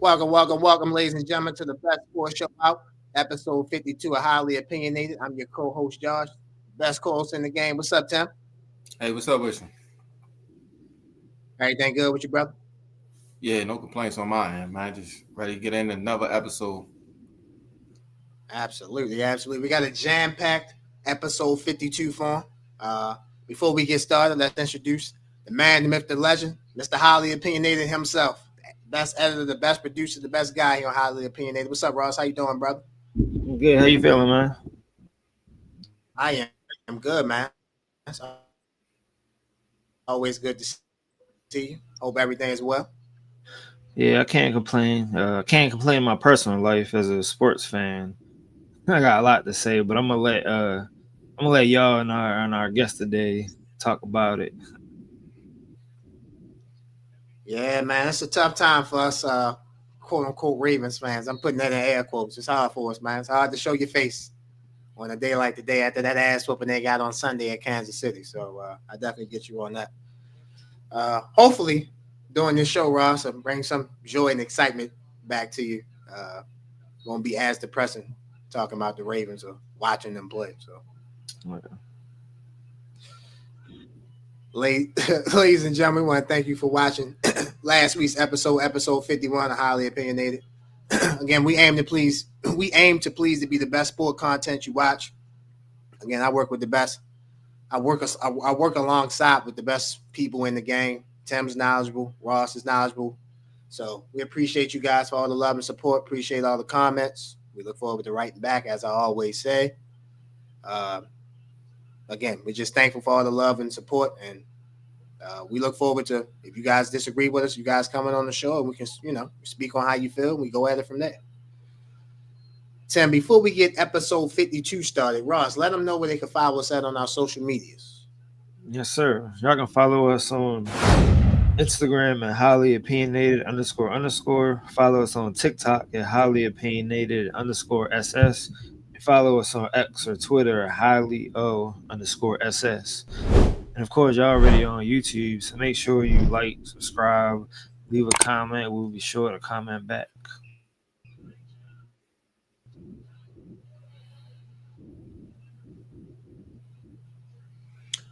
Welcome, ladies and gentlemen, to the best sports show out, episode 52 of Highly Opinionated. I'm your co-host, Josh, best co-host in the game. What's up, Tim? Hey, what's up with you? Everything good with you, brother? Yeah, no complaints on my end, man. Just ready to get in another episode. Absolutely. We got a jam-packed episode 52 for him. Uh, Before we get started, let's introduce the man, the myth, the legend, Mr. Highly Opinionated himself. Best editor, the best producer, the best guy here on Highly Opinionated. What's up, Ross? How you doing, brother? Good. How you feeling, man? I am good, man. It's always good to see you. Hope everything is well. Yeah, I can't complain. Can't complain my personal life as a sports fan. I got a lot to say, but I'm gonna let y'all and our guest today talk about it. Yeah, man, it's a tough time for us, quote unquote Ravens fans. I'm putting that in air quotes. It's hard for us, man. It's hard to show your face on a day like the day after that ass whooping they got on Sunday at Kansas City. So I definitely get you on that. Hopefully, doing this show, Ross, will bring some joy and excitement back to you. Won't be as depressing talking about the Ravens or watching them play. So, ladies and gentlemen, we want to thank you for watching last week's episode 51 of Highly Opinionated. Again, we aim to please to be the best sport content you watch. Again, I work with the best. I work alongside with the best people in the game. Tim's knowledgeable, Ross is knowledgeable. So we appreciate you guys for all the love and support. Appreciate all the comments. We look forward to writing back, as I always say. Uh, Again, we're just thankful for all the love and support, and we look forward to, if you guys disagree with us, you guys coming on the show, and we can speak on how you feel. And we go at it from there. Tim, before we get episode 52 started, Ross, let them know where they can follow us at on our social medias. Yes, sir. Y'all can follow us on Instagram at highly opinionated __. Follow us on TikTok at highly opinionated _SS. Follow us on X or Twitter at highly O_SS. And of course, y'all already on YouTube, so make sure you like, subscribe, leave a comment. We'll be sure to comment back.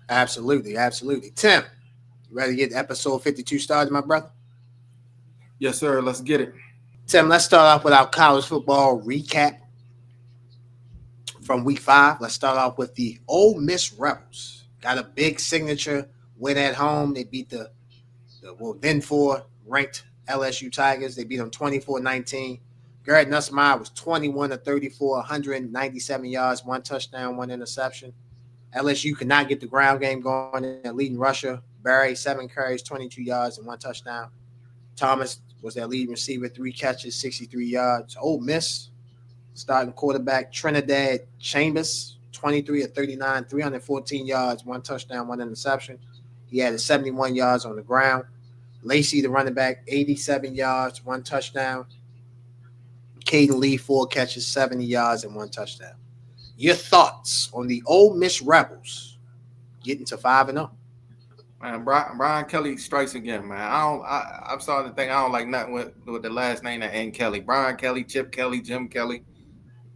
Absolutely. Tim, you ready to get episode 52 started, my brother? Yes, sir. Let's get it. Tim, let's start off with our college football recap from week 5. Let's start off with the Ole Miss Rebels. Got a big signature win at home. They beat the then 4 ranked LSU Tigers. They beat them 24-19. Garrett Nussmeier was 21 of 34, 197 yards, 1 touchdown, 1 interception. LSU could not get the ground game going. Their leading rusher, Barry, 7 carries, 22 yards, and 1 touchdown. Thomas was their leading receiver, 3 catches, 63 yards. Ole Miss starting quarterback Trinidad Chambers, 23 of 39, 314 yards, 1 touchdown, 1 interception. He had 71 yards on the ground. Lacey, the running back, 87 yards, 1 touchdown. Caden Lee, 4 catches, 70 yards, and 1 touchdown. Your thoughts on the Ole Miss Rebels getting to 5-0? Man, Brian Kelly strikes again, man. I'm starting to think I don't like nothing with the last name that ain't Kelly. Brian Kelly, Chip Kelly, Jim Kelly.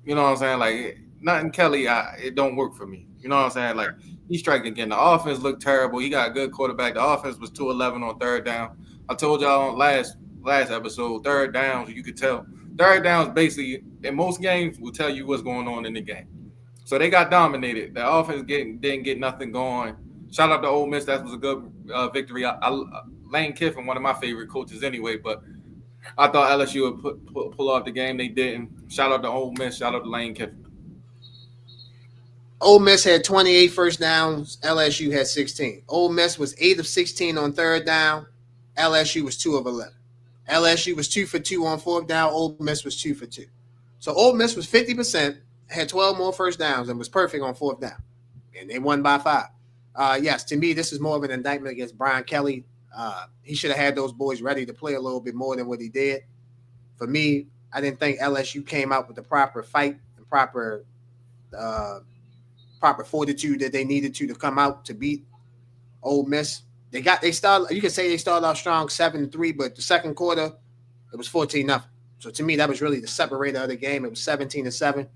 You know what I'm saying? Like, nothing Kelly, it don't work for me. You know what I'm saying? Like, he strike again. The offense looked terrible. He got a good quarterback. The offense was 2-11 on third down. I told y'all on last episode, third downs, you could tell. Third downs basically, in most games, will tell you what's going on in the game. So they got dominated. The offense didn't get nothing going. Shout out to Ole Miss. That was a good victory. Lane Kiffin, one of my favorite coaches anyway, but I thought LSU would pull off the game. They didn't. Shout out to Ole Miss. Shout out to Lane Kiffin. Ole Miss had 28 first downs. LSU had 16. Ole Miss was 8 of 16 on third down. LSU was 2 of 11. LSU was 2 for 2 on fourth down. Ole Miss was 2 for 2. So Ole Miss was 50%, had 12 more first downs, and was perfect on fourth down. And they won by 5. Yes, to me, this is more of an indictment against Brian Kelly. He should have had those boys ready to play a little bit more than what he did. For me, I didn't think LSU came out with the proper fight and proper fortitude that they needed to come out to beat Ole Miss. You can say they started off strong 7-3, but the second quarter, It was 14-0. So to me, that was really the separator of the game. It was 17-7,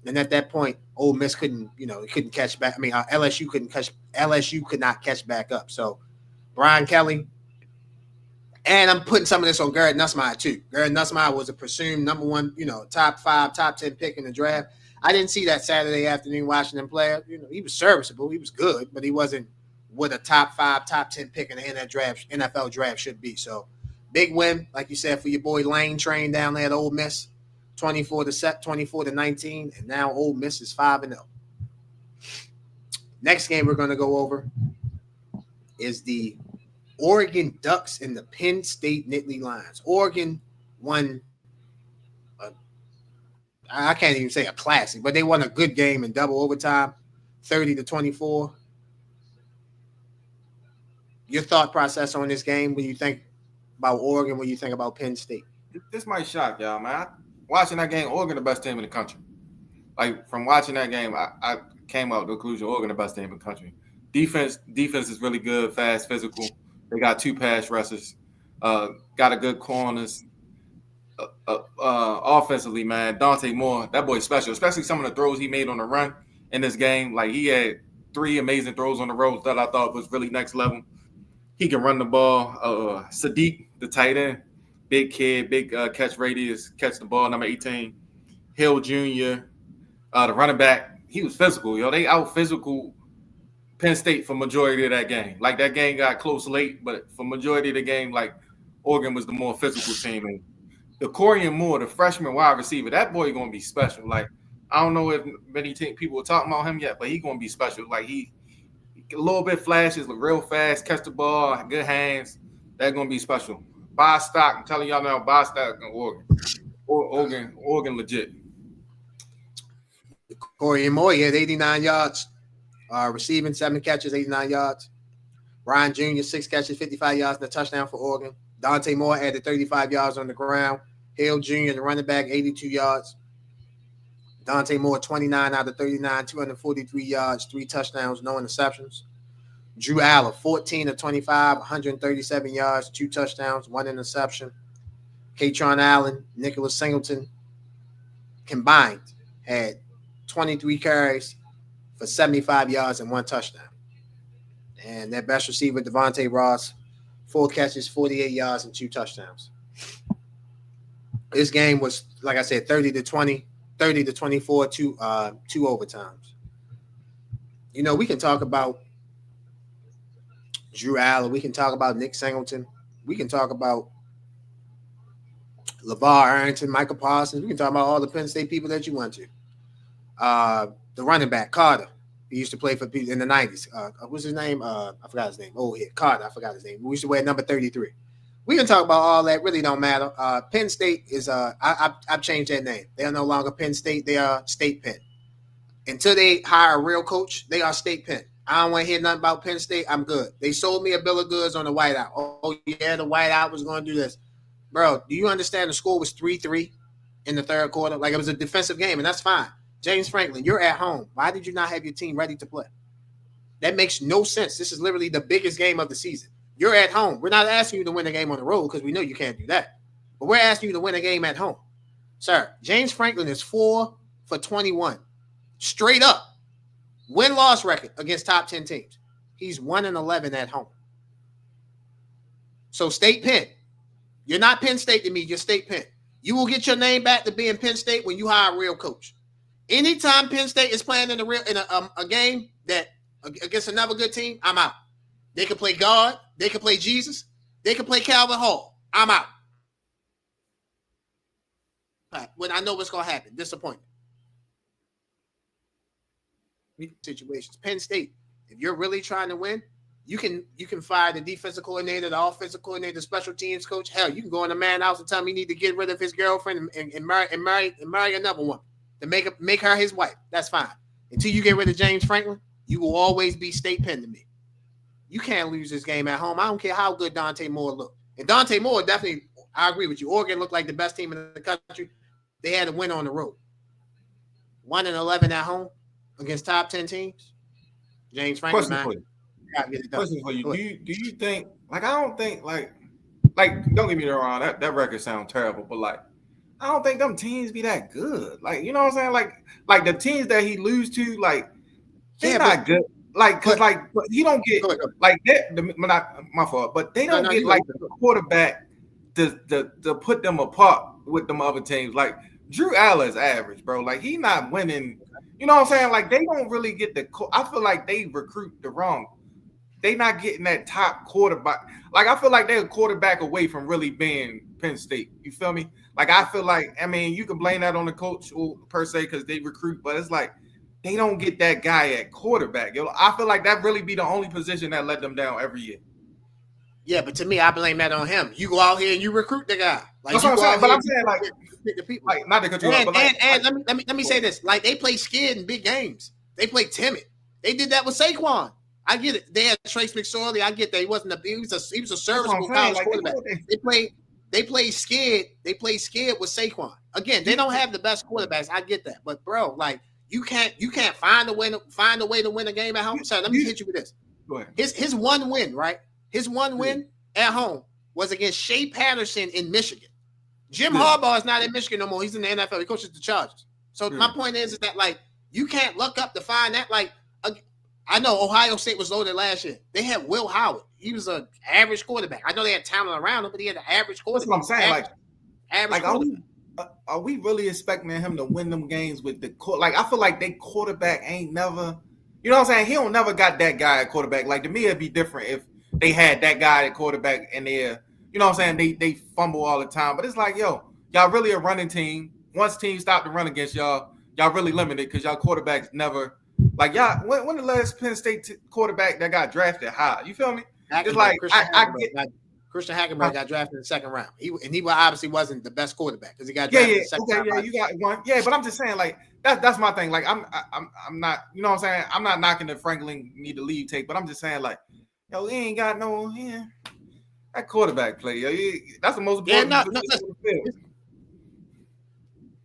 and at that point, Ole Miss couldn't, couldn't catch back. I mean, LSU could not catch back up. So Brian Kelly, and I'm putting some of this on Garrett Nussmeier too. Garrett Nussmeier was a presumed number one, top 5, top 10 pick in the draft. I didn't see that Saturday afternoon watching him play. He was serviceable, he was good, but he wasn't what a top 5, top 10 pick in the NFL draft should be. So big win, like you said, for your boy Lane Train down there at Ole Miss, 24-19, and now Ole Miss is 5-0. Next game we're going to go over is the Oregon Ducks and the Penn State Nittany Lions. Oregon won, I can't even say a classic, but they won a good game in double overtime, 30-24. Your thought process on this game when you think about Oregon, when you think about Penn State? This might shock y'all, man. Watching that game, Oregon the best team in the country. Like, from watching that game, I came up with the conclusion Oregon the best team in the country. Defense is really good, fast, physical. They got 2 pass rushers, got a good corners. Offensively, man, Dante Moore, that boy's special, especially some of the throws he made on the run in this game. Like, he had 3 amazing throws on the road that I thought was really next level. He can run the ball. Sadiq, the tight end, big kid, big catch radius, catch the ball, number 18. Hill Jr., the running back, he was physical. They out physical Penn State for majority of that game. Like, that game got close late, but for majority of the game, like, Oregon was the more physical team. And the Corian Moore, the freshman wide receiver, that boy going to be special. Like, I don't know if many people are talking about him yet, but he going to be special. Like, he a little bit flashes, look real fast, catch the ball, good hands. That's going to be special. Buy stock. I'm telling y'all now, buy stock in Oregon. Oregon legit. Corian Moore, he had 89 yards. Receiving 7 catches, 89 yards. Ryan Jr., 6 catches, 55 yards, and a touchdown for Oregon. Dante Moore added 35 yards on the ground. Hill Jr., the running back, 82 yards. Dante Moore, 29 out of 39, 243 yards, 3 touchdowns, no interceptions. Drew Allen, 14 of 25, 137 yards, 2 touchdowns, 1 interception. Katron Allen, Nicholas Singleton combined had 23 carries for 75 yards and 1 touchdown. And their best receiver, Devontae Ross, 4 catches, 48 yards, and 2 touchdowns. This game was, like I said, 30-20, 30-24, 2 overtimes. We can talk about Drew Allen. We can talk about Nick Singleton. We can talk about LeVar Arrington, Michael Parsons. We can talk about all the Penn State people that you want to. The running back, Carter. He used to play for in the 90s. What's his name? I forgot his name. Oh, yeah, Carter. I forgot his name. We used to wear number 33. We can talk about all that. Really don't matter. Penn State is I've changed that name. They are no longer Penn State. They are State Penn. Until they hire a real coach, they are State Penn. I don't want to hear nothing about Penn State. I'm good. They sold me a bill of goods on the whiteout. Oh, yeah, the whiteout was going to do this. Bro, do you understand the score was 3-3 in the third quarter? Like, it was a defensive game, and that's fine. James Franklin, you're at home. Why did you not have your team ready to play? That makes no sense. This is literally the biggest game of the season. You're at home. We're not asking you to win a game on the road because we know you can't do that. But we're asking you to win a game at home. Sir, James Franklin is 4 for 21. Straight up. Win-loss record against top 10 teams. He's 1-11 at home. So State Penn. You're not Penn State to me. You're State Penn. You will get your name back to being Penn State when you hire a real coach. Anytime Penn State is playing in a game that against another good team, I'm out. They can play God. They can play Jesus. They can play Calvin Hall. I'm out. When I know what's going to happen. Disappointment. Situations. Penn State, if you're really trying to win, you can fire the defensive coordinator, the offensive coordinator, the special teams coach. Hell, you can go in the man house and tell him he need to get rid of his girlfriend and marry another one to make her his wife. That's fine. Until you get rid of James Franklin, you will always be State Penn to me. You can't lose this game at home. I don't care how good Dante Moore looked. And Dante Moore definitely, I agree with you. Oregon looked like the best team in the country. They had to win on the road. 1-11 at home against top 10 teams. James Franklin, Question for you. Do you think, like, I don't think, like, like, don't get me wrong, that record sounds terrible, but like, I don't think them teams be that good. Like, you know what I'm saying? Like the teams that he lose to, like, they not good. Like, cause but he don't get like that. Not my fault, but they don't get like the quarterback to put them apart with them other teams. Like Drew Allen's average, bro. Like he not winning. You know what I'm saying? Like they don't really get the. I feel like they recruit the wrong. They not getting that top quarterback. Like I feel like they're a quarterback away from really being Penn State. You feel me? Like I feel like, I mean, you can blame that on the coach per se because they recruit, but it's like they don't get that guy at quarterback. Yo, I feel like that really be the only position that let them down every year. Yeah, but to me, I blame that on him. You go out here and you recruit the guy. Like that's what I'm saying. But I'm saying like the people. Like not to cut you off, but let me say this: like they play scared in big games. They play timid. They did that with Saquon. I get it. They had Trace McSorley. I get that he wasn't he was a serviceable college quarterback. They play scared. They play scared with Saquon. Again, they don't have the best quarterbacks. I get that, but bro, like you can't find a way to win a game at home. Sorry, let me hit you with this. Go ahead. His one win, right? His one win at home was against Shea Patterson in Michigan. Jim Harbaugh is not in Michigan no more. He's in the NFL. He coaches the Chargers. So my point is that like you can't look up to find that. Like I know Ohio State was loaded last year. They had Will Howard. He was an average quarterback. I know they had talent around him, but he had an average quarterback. That's what I'm saying. Average are we really expecting him to win them games with the like? I feel like they quarterback ain't never. You know what I'm saying? He don't never got that guy at quarterback. Like to me, it'd be different if they had that guy at quarterback and they're, you know what I'm saying? They fumble all the time. But it's like, yo, y'all really a running team. Once teams stop to run against y'all really limited because y'all quarterbacks never. Like y'all, when the last Penn State quarterback that got drafted high? You feel me? It's like Christian Hackenberg got drafted in the second round. He obviously wasn't the best quarterback because he got drafted in the second round. You got one. Yeah, but I'm just saying like that's my thing. Like I'm not, you know what I'm saying? I'm not knocking the Franklin need to leave take, but I'm just saying like, yo, he ain't got no that quarterback play. Yo, that's the most important position on the field.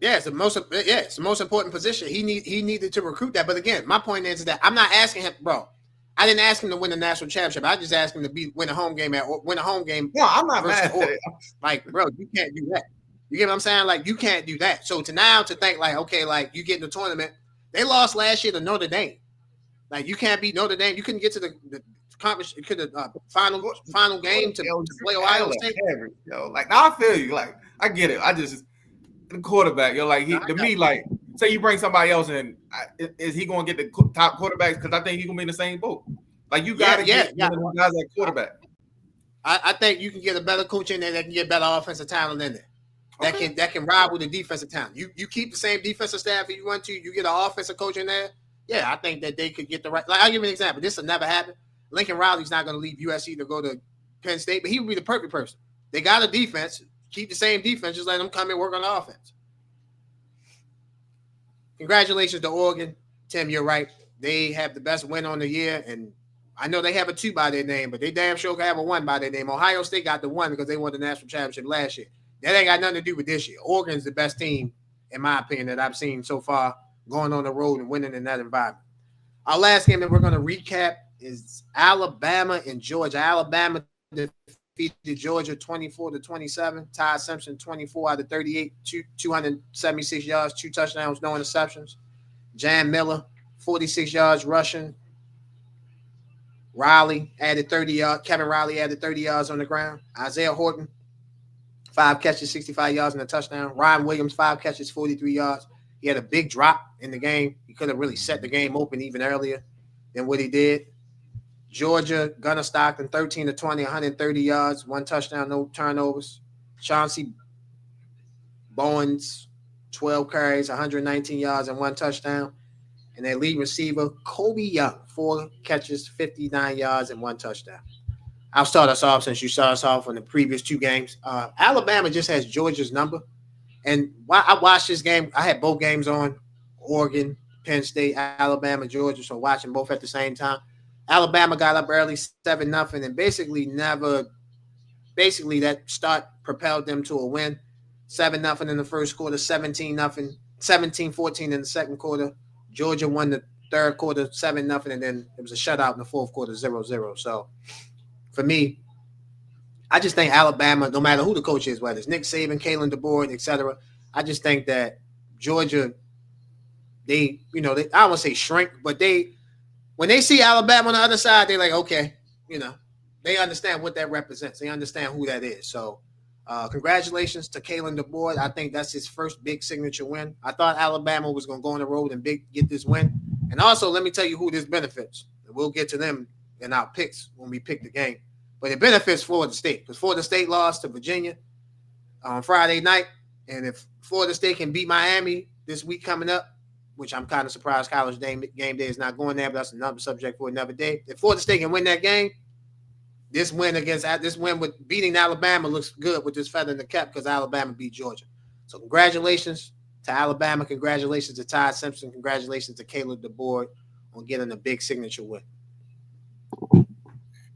Yeah, it's the most important position. He needed to recruit that. But again, my point is that I'm not asking him, bro. I didn't ask him to win the national championship. I just asked him to win a home game. No, I'm not mad at it. Like, bro, you can't do that. You get what I'm saying? Like, you can't do that. So to think like, okay, like you get in the tournament, they lost last year to Notre Dame. Like, you can't beat Notre Dame. You couldn't get to the conference. You could final game to play Ohio State. Yo, like now I feel you. Like I get it. I just the quarterback. Yo, like to me, like say you bring somebody else in, is he going to get the top quarterbacks? Because I think he's going to be in the same boat. Like you got to get guys at quarterback. I think you can get a better coach in there that can get better offensive talent in there. That can rival the defensive talent. You keep the same defensive staff if you want to. You get an offensive coach in there. Yeah, I think that they could get the right. Like I'll give you an example. This will never happen. Lincoln Riley's not going to leave USC to go to Penn State, but he would be the perfect person. They got a defense. Keep the same defense. Just let them come and work on the offense. Congratulations to Oregon. Tim, you're right. They have the best win on the year, and I know they have a 2 by their name, but they damn sure can have a 1 by their name. Ohio State got the 1 because they won the national championship last year. That ain't got nothing to do with this year. Oregon's the best team, in my opinion, that I've seen so far going on the road and winning in that environment. Our last game that we're going to recap is Alabama and Georgia. Alabama defeated Georgia 24-27. Ty Simpson 24 out of 38, 276 yards, 2 touchdowns, no interceptions. Jan Miller 46 yards rushing. Riley added 30 yards. Kevin Riley added 30 yards on the ground. Isaiah Horton 5 catches, 65 yards and a touchdown. Ryan Williams 5 catches, 43 yards. He had a big drop in the game. He could have really set the game open even earlier than what he did. Georgia, Gunnar Stockton, 13-20, 130 yards, 1 touchdown, no turnovers. Chauncey Bowens, 12 carries, 119 yards, and 1 touchdown. And their lead receiver, Kobe Young, 4 catches, 59 yards, and 1 touchdown. I'll start us off since you started us off on the previous 2 games. Alabama just has Georgia's number. And I watched this game. I had both games on, Oregon, Penn State, Alabama, Georgia, so watching both at the same time. Alabama got up early 7-0 and basically that start propelled them to a win. 7-0 in the first quarter, 17-0, 17-14 in the second quarter. Georgia won the third quarter 7-0, and then it was a shutout in the fourth quarter, 0-0. So for me, I just think Alabama, no matter who the coach is, whether it's Nick Saban, Kalen DeBoer, etc., I just think that Georgia, I won't say shrink, but when they see Alabama on the other side, they're like, okay, they understand what that represents. They understand who that is. So, congratulations to Kalen DeBoer. I think that's his first big signature win. I thought Alabama was going to go on the road and get this win. And also, let me tell you who this benefits. We'll get to them in our picks when we pick the game. But it benefits Florida State because Florida State lost to Virginia on Friday night. And if Florida State can beat Miami this week coming up, which I'm kind of surprised College game day is not going there, but that's another subject for another day. If Florida State can win that game, this win with beating Alabama looks good with this feather in the cap because Alabama beat Georgia. So congratulations to Alabama. Congratulations to Todd Simpson. Congratulations to Caleb DeBoer on getting a big signature win.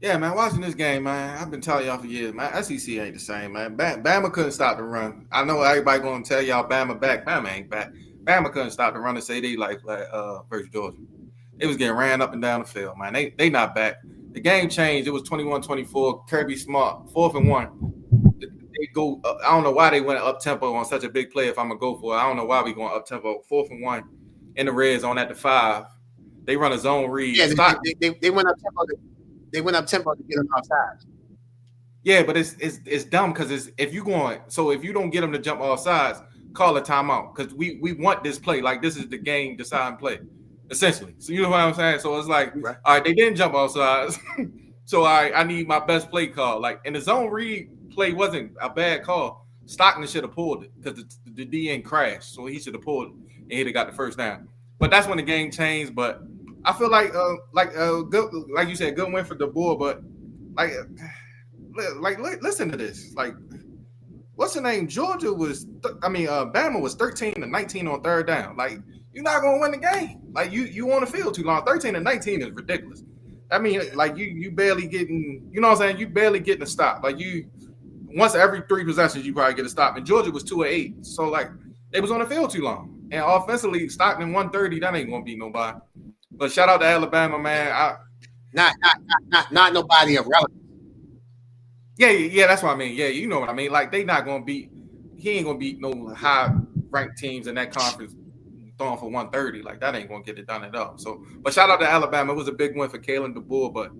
Yeah, man, watching this game, man, I've been telling y'all for years, man, SEC ain't the same, man. Bama couldn't stop the run. I know everybody going to tell y'all Bama back. Bama ain't back. Bama couldn't stop the run and say they versus Georgia. They was getting ran up and down the field, man. They not back. The game changed. It was 21-24. Kirby Smart, 4th and 1. They go. I don't know why they went up tempo on such a big play. If I'm gonna go for it, I don't know why we going up tempo. 4th and 1 in the red zone at the 5. They run a zone read. Yeah, they went up tempo. They went up tempo to get them offside. Yeah, but it's dumb because if you don't get them to jump off sides, call a timeout because we want this play. Like this is the game deciding play, essentially. So you know what I'm saying? So it's like, right. All right, they didn't jump off sides. So I need my best play call. Like, and the zone read play wasn't a bad call. Stockton should have pulled it because the DN crashed, so he should have pulled it and he'd have got the first down. But that's when the game changed. But I feel good, like you said, good win for DeBoer. But listen to this. Like, what's the name? Bama was 13-19 on third down. Like, you're not gonna win the game. Like, you on the field too long. 13-19 is ridiculous. I mean, like you barely getting, you know what I'm saying? You barely getting a stop. Like once every 3 possessions, you probably get a stop. And Georgia was 2-8. So like they was on the field too long. And offensively, Stockton 130, that ain't gonna beat nobody. But shout out to Alabama, man. Not nobody of relevance. Yeah, that's what I mean. Yeah, you know what I mean. Like he ain't gonna beat no high ranked teams in that conference throwing for 130. Like that ain't gonna get it done at all. So, but shout out to Alabama. It was a big win for Kalen DeBoer, but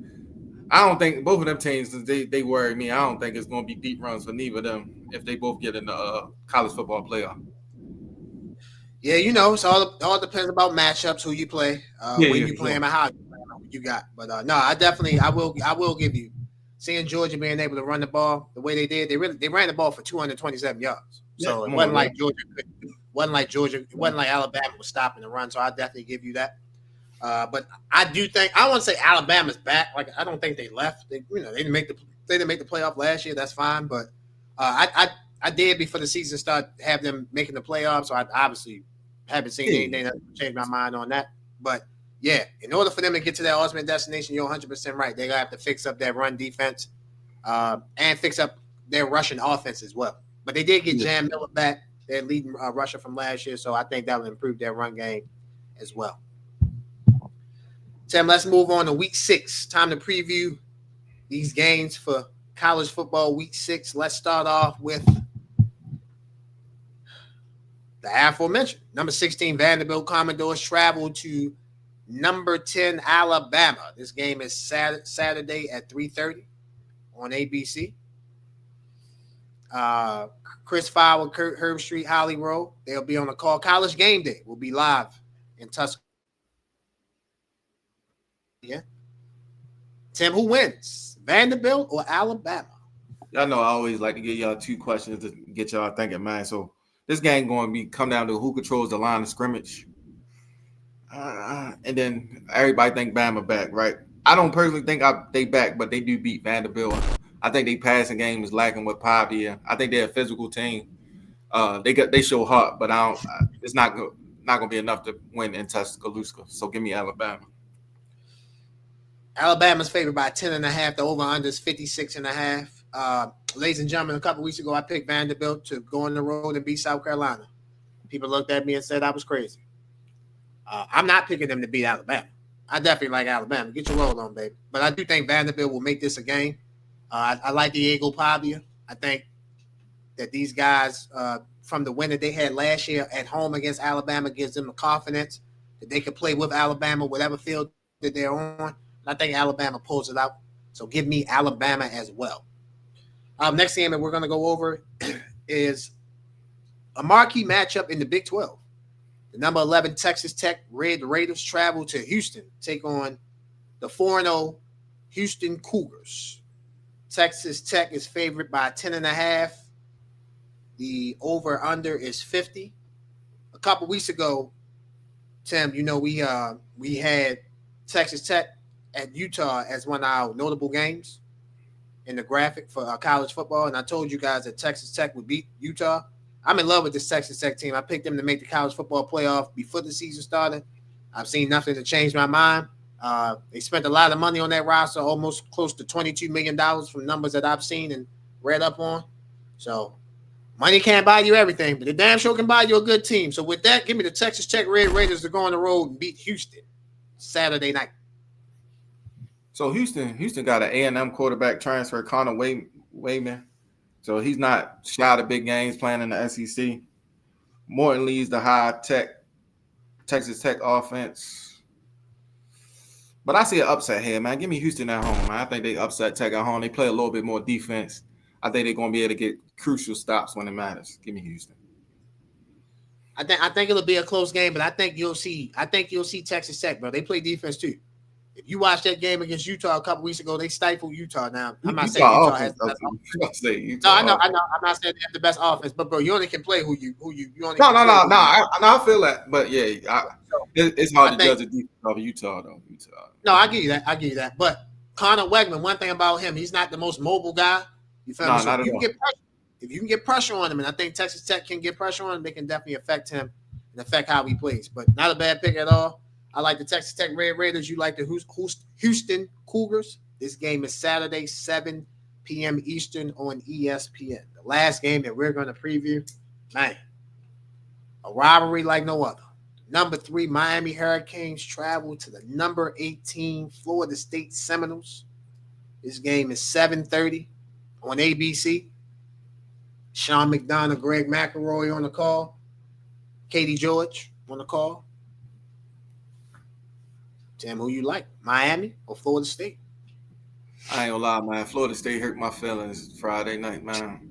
I don't think both of them teams they worry me. I don't think it's gonna be deep runs for neither of them if they both get in the college football playoff. Yeah, it's all depends about matchups, who you play, when you play them, and how you play them, what you got. But no, I will give you seeing Georgia being able to run the ball the way they did. They ran the ball for 227 yards. So it wasn't like Georgia it wasn't like Alabama was stopping the run. So I definitely give you that. But I do think I want to say Alabama's back. Like I don't think they left. They didn't make the playoff last year. That's fine. But I did before the season started have them making the playoffs. So I obviously haven't seen anything that changed my mind on that. But yeah, in order for them to get to that ultimate destination, you're 100% right. They're gonna have to fix up their run defense and fix up their rushing offense as well. But they did get Jam Miller back, their leading rusher from last year, so I think that will improve their run game as well. Tim, let's move on to Week 6. Time to preview these games for college football Week 6. Let's start off with the aforementioned number 16 Vanderbilt Commodores travel to number 10 Alabama. This game is Saturday at 3:30 on ABC. Chris Fowler, Kurt Herbstreit, Holly Rowe. They'll be on the call. College Game Day will be live in Tuscaloosa. Yeah. Tim, who wins? Vanderbilt or Alabama? Y'all know I always like to give y'all 2 questions to get y'all thinking, man. So this game going to come down to who controls the line of scrimmage. And then everybody think Bama back, right? I don't personally think they back, but they do beat Vanderbilt. I think they passing game is lacking with Pavia. I think they're a physical team. They show heart, but it's not going to be enough to win in Tuscaloosa. So give me Alabama. Alabama's favored by 10.5. The over-under is 56.5. Ladies and gentlemen, a couple weeks ago, I picked Vanderbilt to go on the road and beat South Carolina. People looked at me and said I was crazy. I'm not picking them to beat Alabama. I definitely like Alabama. Get your roll on, baby. But I do think Vanderbilt will make this a game. I like Diego Pavia. I think that these guys from the win that they had last year at home against Alabama gives them the confidence that they can play with Alabama, whatever field that they're on. And I think Alabama pulls it out. So give me Alabama as well. Next game that we're going to go over is a marquee matchup in the Big 12. The number 11 Texas Tech Red Raiders travel to Houston, take on the 4-0 Houston Cougars. Texas Tech is favored by 10.5. The over-under is 50. A couple weeks ago, Tim, we had Texas Tech at Utah as one of our notable games in the graphic for college football, and I told you guys that Texas Tech would beat Utah. I'm in love with this Texas Tech team. I picked them to make the college football playoff before the season started. I've seen nothing to change my mind. They spent a lot of money on that roster, almost close to $22 million from numbers that I've seen and read up on. So money can't buy you everything, but the damn sure can buy you a good team. So with that, give me the Texas Tech Red Raiders to go on the road and beat Houston Saturday night. So Houston got an A&M quarterback transfer, Connor Wayman. So he's not shy of big games playing in the SEC. Morton leads the high-tech Texas Tech offense. But I see an upset here, man. Give me Houston at home, man. I think they upset Tech at home. They play a little bit more defense. I think they're going to be able to get crucial stops when it matters. Give me Houston. I think it'll be a close game, but I think you'll see Texas Tech, bro. They play defense too. If you watched that game against Utah a couple weeks ago, they stifled Utah. Now I'm not saying Utah has the best offense. No, I know. I'm not saying they have the best offense, but bro, you only can play who you only. No. I feel that, but yeah, it's hard to judge the defense of Utah though. No, I give you that. But Connor Wegman, one thing about him, he's not the most mobile guy. You feel me? So if you can get pressure on him, and I think Texas Tech can get pressure on him, they can definitely affect him and affect how he plays. But not a bad pick at all. I like the Texas Tech Red Raiders. You like the Houston Cougars. This game is Saturday, 7 p.m. Eastern on ESPN. The last game that we're going to preview, man, a rivalry like no other. Number 3, Miami Hurricanes travel to the number 18 Florida State Seminoles. This game is 7:30 on ABC. Sean McDonough, Greg McElroy on the call. Katie George on the call. Tim, who you like, Miami or Florida State? I ain't gonna lie, man. Florida State hurt my feelings Friday night, man.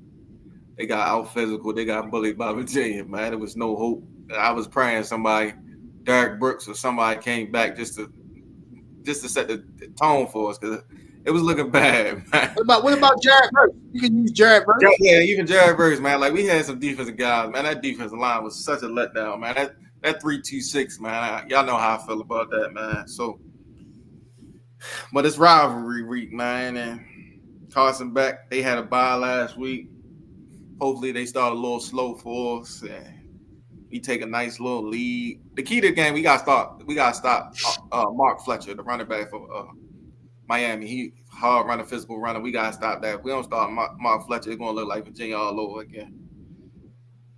They got out physical. They got bullied by Virginia, man. There was no hope. I was praying somebody, Derek Brooks or somebody came back just to set the tone for us because it was looking bad, man. What about Jared Verse? You can use Jared Verse. Yeah, even Jared Verse, man. Like we had some defensive guys, man. That defensive line was such a letdown, man. That 3-2-6, man. Y'all know how I feel about that, man. So, but it's rivalry week, man. And Carson Beck, they had a bye last week. Hopefully, they start a little slow for us, and we take a nice little lead. The key to the game, we got to stop Mark Fletcher, the running back for Miami. He hard running, physical runner. We got to stop that. If we don't start Mark Fletcher, it's going to look like Virginia all over again.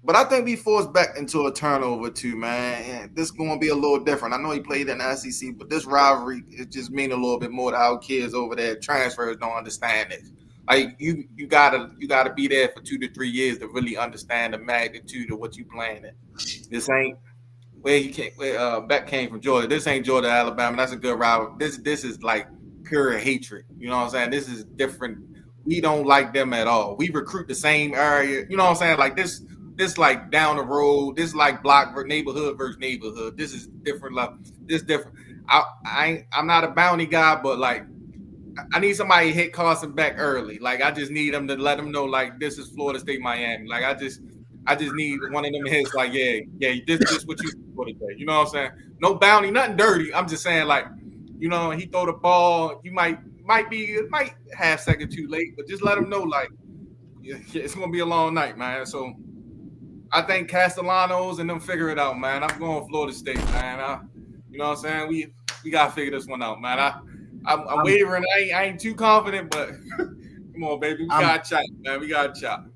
But I think we forced back into a turnover too, man. And this is going to be a little different. I know he played in the SEC, but this rivalry it just mean a little bit more to our kids over there. Transfers don't understand this. Like you gotta be there for 2 to 3 years to really understand the magnitude of what you playing in. This ain't where Beck came from Georgia. This ain't Georgia, Alabama. That's a good rivalry. This is like pure hatred. You know what I'm saying? This is different. We don't like them at all. We recruit the same area. You know what I'm saying? Like this like down the road. This like block neighborhood versus neighborhood. This is different level. This different. I'm not a bounty guy, but like I need somebody to hit Carson back early. Like I just need them to let them know like this is Florida State Miami. Like I just need one of them hits. Like yeah, this what you for today. You know what I'm saying? No bounty, nothing dirty. I'm just saying like he throw the ball. You might half second too late, but just let them know like it's gonna be a long night, man. So. I think Castellanos and them figure it out, man. I'm going Florida State, man. You know what I'm saying? We gotta figure this one out, man. I'm wavering. I ain't too confident, but come on, baby. We got chop, man. We got chop.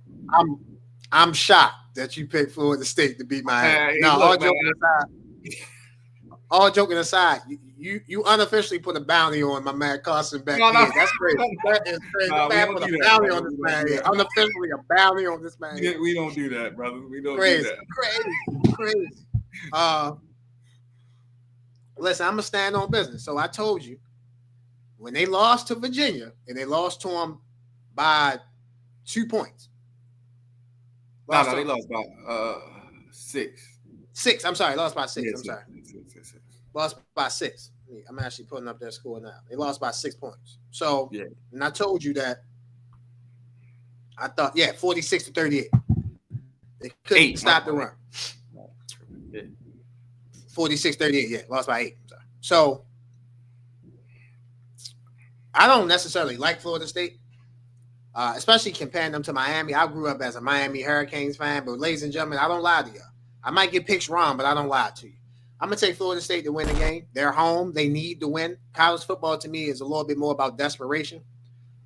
I'm shocked that you picked Florida State to beat Miami. All joking aside, You unofficially put a bounty on my man Carson back No, here. no. That's crazy. That is crazy. Nah, The we man don't put a do that, bounty brother. on this We don't man do here. that. Unofficially a bounty on this man here. We don't do that, brother. We don't do Crazy, that. crazy. Listen, I'm gonna stand on business. So I told you when they lost to Virginia and they lost to them by 2 points. No, they lost by 6. 6. I'm sorry, lost by 6. Yeah, I'm sorry. 6. Lost by 6. I'm actually putting up their score now. They lost by 6 points. So, yeah. And I told you that I thought, 46-38. They couldn't stop the run. 46-38, lost by 8. So, I don't necessarily like Florida State, especially comparing them to Miami. I grew up as a Miami Hurricanes fan, but ladies and gentlemen, I don't lie to y'all. I might get picks wrong, but I don't lie to you. I'm going to take Florida State to win the game. They're home. They need to win. College football, to me, is a little bit more about desperation.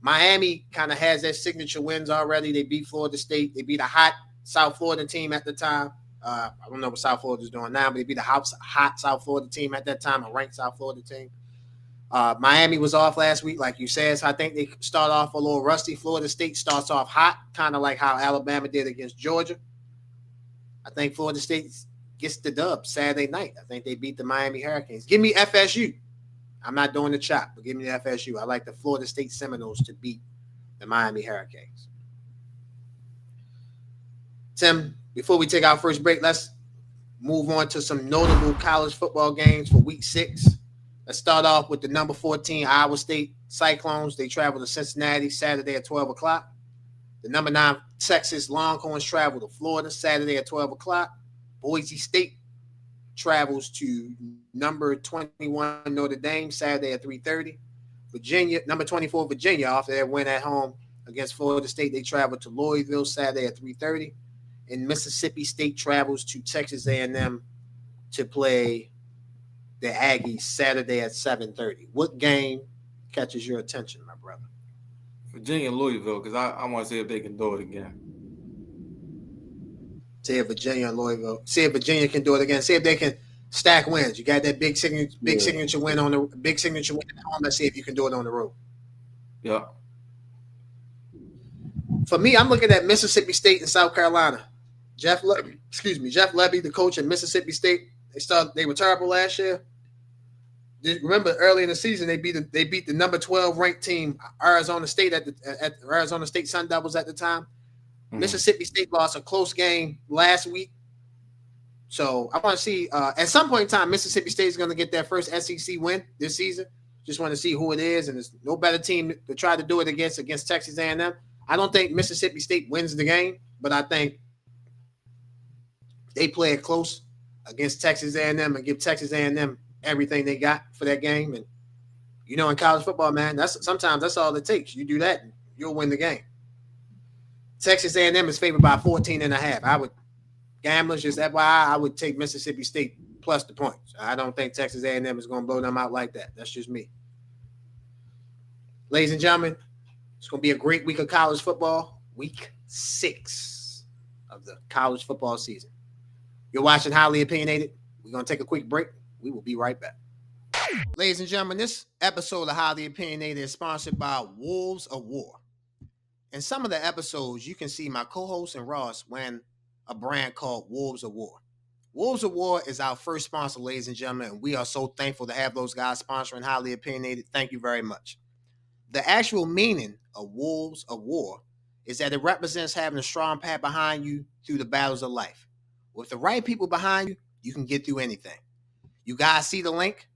Miami kind of has their signature wins already. They beat Florida State. They beat a hot South Florida team at the time. I don't know what South Florida is doing now, but they beat a hot South Florida team at that time, a ranked South Florida team. Miami was off last week, like you said. So I think they start off a little rusty. Florida State starts off hot, kind of like how Alabama did against Georgia. I think Florida State gets the dub Saturday night. I think they beat the Miami Hurricanes. Give me FSU. I'm not doing the chop, but give me the FSU. I like the Florida State Seminoles to beat the Miami Hurricanes. Tim, before we take our first break, let's move on to some notable college football games for week 6. Let's start off with the number 14 Iowa State Cyclones. They travel to Cincinnati Saturday at 12 o'clock. The number 9 Texas Longhorns travel to Florida Saturday at 12 o'clock. Boise State travels to number 21 Notre Dame Saturday at 3:30. Virginia, number 24 Virginia, after their win at home against Florida State, they travel to Louisville Saturday at 3:30. And Mississippi State travels to Texas A&M to play the Aggies Saturday at 7:30. What game catches your attention, my brother? Virginia, Louisville, because I want to see if they can do it again. See if Virginia and Louisville. See if Virginia can do it again. See if they can stack wins. You got that big signature win on the big signature win at home. Let's see if you can do it on the road. Yeah. For me, I'm looking at Mississippi State and South Carolina. Jeff Levy, the coach at Mississippi State. They were terrible last year. Remember early in the season they beat the number 12 ranked team Arizona State at Arizona State Sun Devils at the time. Mm-hmm. Mississippi State lost a close game last week. So I want to see at some point in time Mississippi State is going to get their first SEC win this season. Just want to see who it is, and there's no better team to try to do it against Texas A&M. I don't think Mississippi State wins the game, but I think they play it close against Texas A&M and give Texas A&M everything they got for that game. And in college football, man, sometimes that's all it takes. You do that, you'll win the game. Texas A&M is favored by 14.5. I would gamblers just FYI, I would take Mississippi State plus the points. I don't think Texas A&M is going to blow them out like that. That's just me. Ladies and gentlemen, it's going to be a great week of college football. Week 6 of the college football season. You're watching Highly Opinionated. We're going to take a quick break. We will be right back. Ladies and gentlemen, this episode of Highly Opinionated is sponsored by Wolves of War. In some of the episodes, you can see my co-host and Ross wearing a brand called Wolves of War. Wolves of War is our first sponsor, ladies and gentlemen, and we are so thankful to have those guys sponsoring Highly Opinionated. Thank you very much. The actual meaning of Wolves of War is that it represents having a strong path behind you through the battles of life. With the right people behind you, you can get through anything. You guys see the link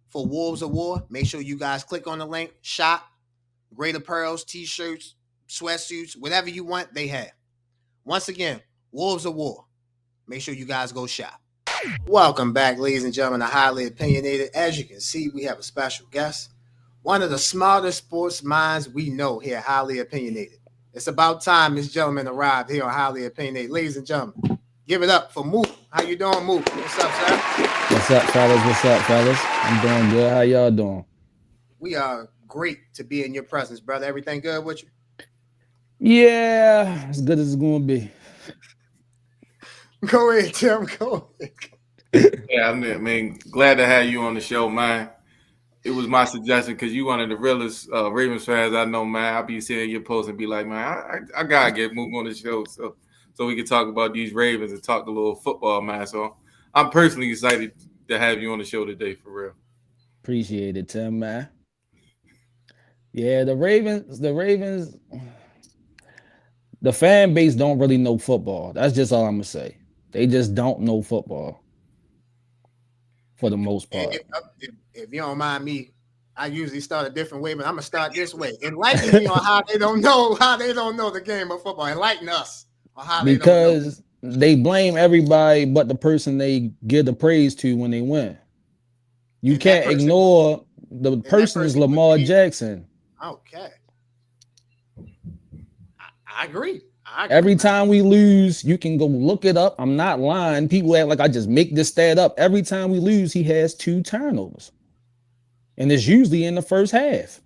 for Wolves of War? Make sure you guys click on the link, shop, great apparels, t-shirts, sweatsuits, whatever you want, they have. Once again, Wolves of War. Make sure you guys go shop. Welcome back, ladies and gentlemen, to Highly Opinionated. As you can see, we have a special guest. One of the smartest sports minds we know here, Highly Opinionated. It's about time this gentleman arrived here on Highly Opinionated. Ladies and gentlemen, give it up for Mook. How you doing, Mook? What's up, sir? What's up, fellas? I'm doing good. How y'all doing? We are great to be in your presence, brother. Everything good with you? Yeah, as good as it's going to be. Go ahead, Tim. Go ahead. Yeah, I mean, glad to have you on the show, man. it was my suggestion because you one of the realest Ravens fans I know, man. I'll be seeing your post and be like, man, I gotta get Mook on the show so we can talk about these Ravens and talk a little football, man. So I'm personally excited to have you on the show today, for real. Appreciate it, Tim, man. Yeah, the Ravens, the fan base don't really know football. That's just all I'm gonna say. They just don't know football for the most part. If you don't mind me, I usually start a different way, but I'm gonna start this way. Enlighten me on how they don't know the game of football. Enlighten us on how they don't know. Because they blame everybody but the person they give the praise to when they win. You And can't ignore the person is person would Lamar be- Jackson. Okay. I agree. Every time we lose, you can go look it up. I'm not lying. People act like I just make this stat up. Every time we lose, he has 2 turnovers. And it's usually in the first half.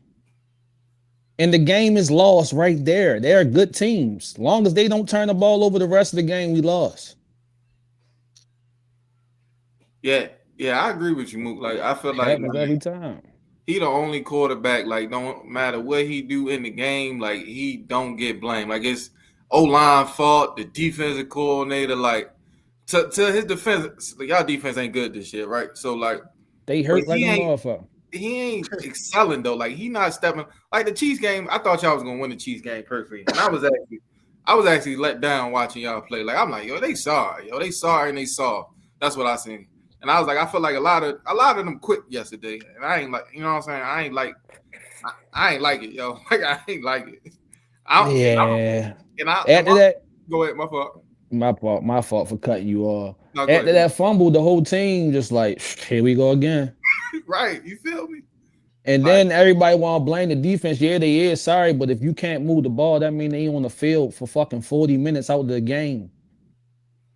And the game is lost right there. They're good teams. Long as they don't turn the ball over the rest of the game, we lost. Yeah, I agree with you, Mook. Like I feel It like happens every time. he the only quarterback. Like don't matter what he do in the game, like he don't get blamed. Like it's O-line fault, the defensive coordinator. Like to his defense, like y'all defense ain't good this year, right? So like They hurt but like he a ain't motherfucker. he ain't excelling though. Like he not stepping like the Chiefs game. I thought y'all was gonna win the Chiefs game perfectly, and I was actually let down watching y'all play. Like I'm like, yo, they sorry, and they saw. That's what I seen. And I was like, I feel like a lot of them quit yesterday, and I ain't like, you know what I'm saying? I ain't like it, yo. Like I ain't like it. Yeah. After that, go ahead, my fault. My fault for cutting you off. No, go After ahead. that fumble, the whole team just like, here we go again. Right, you feel me? And then everybody want to blame the defense. Yeah, they is sorry, but if you can't move the ball, that means they on the field for fucking 40 minutes out of the game.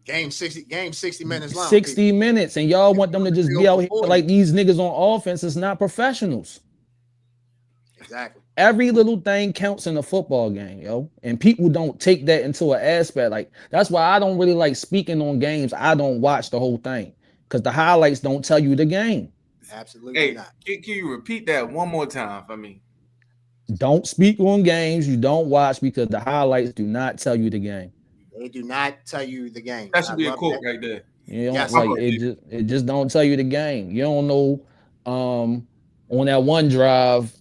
Game 60 minutes long. 60 minutes, and y'all want them to just be out here like these niggas on offense is not professionals. Exactly. Every little thing counts in a football game, yo. And people don't take that into an aspect. Like, that's why I don't really like speaking on games. I don't watch the whole thing because the highlights don't tell you the game. Absolutely not. Can you repeat that one more time for me? Don't speak on games you don't watch because the highlights do not tell you the game. They do not tell you the game. That should be a quote right there. You know, like it just don't tell you the game. You don't know. On that one drive,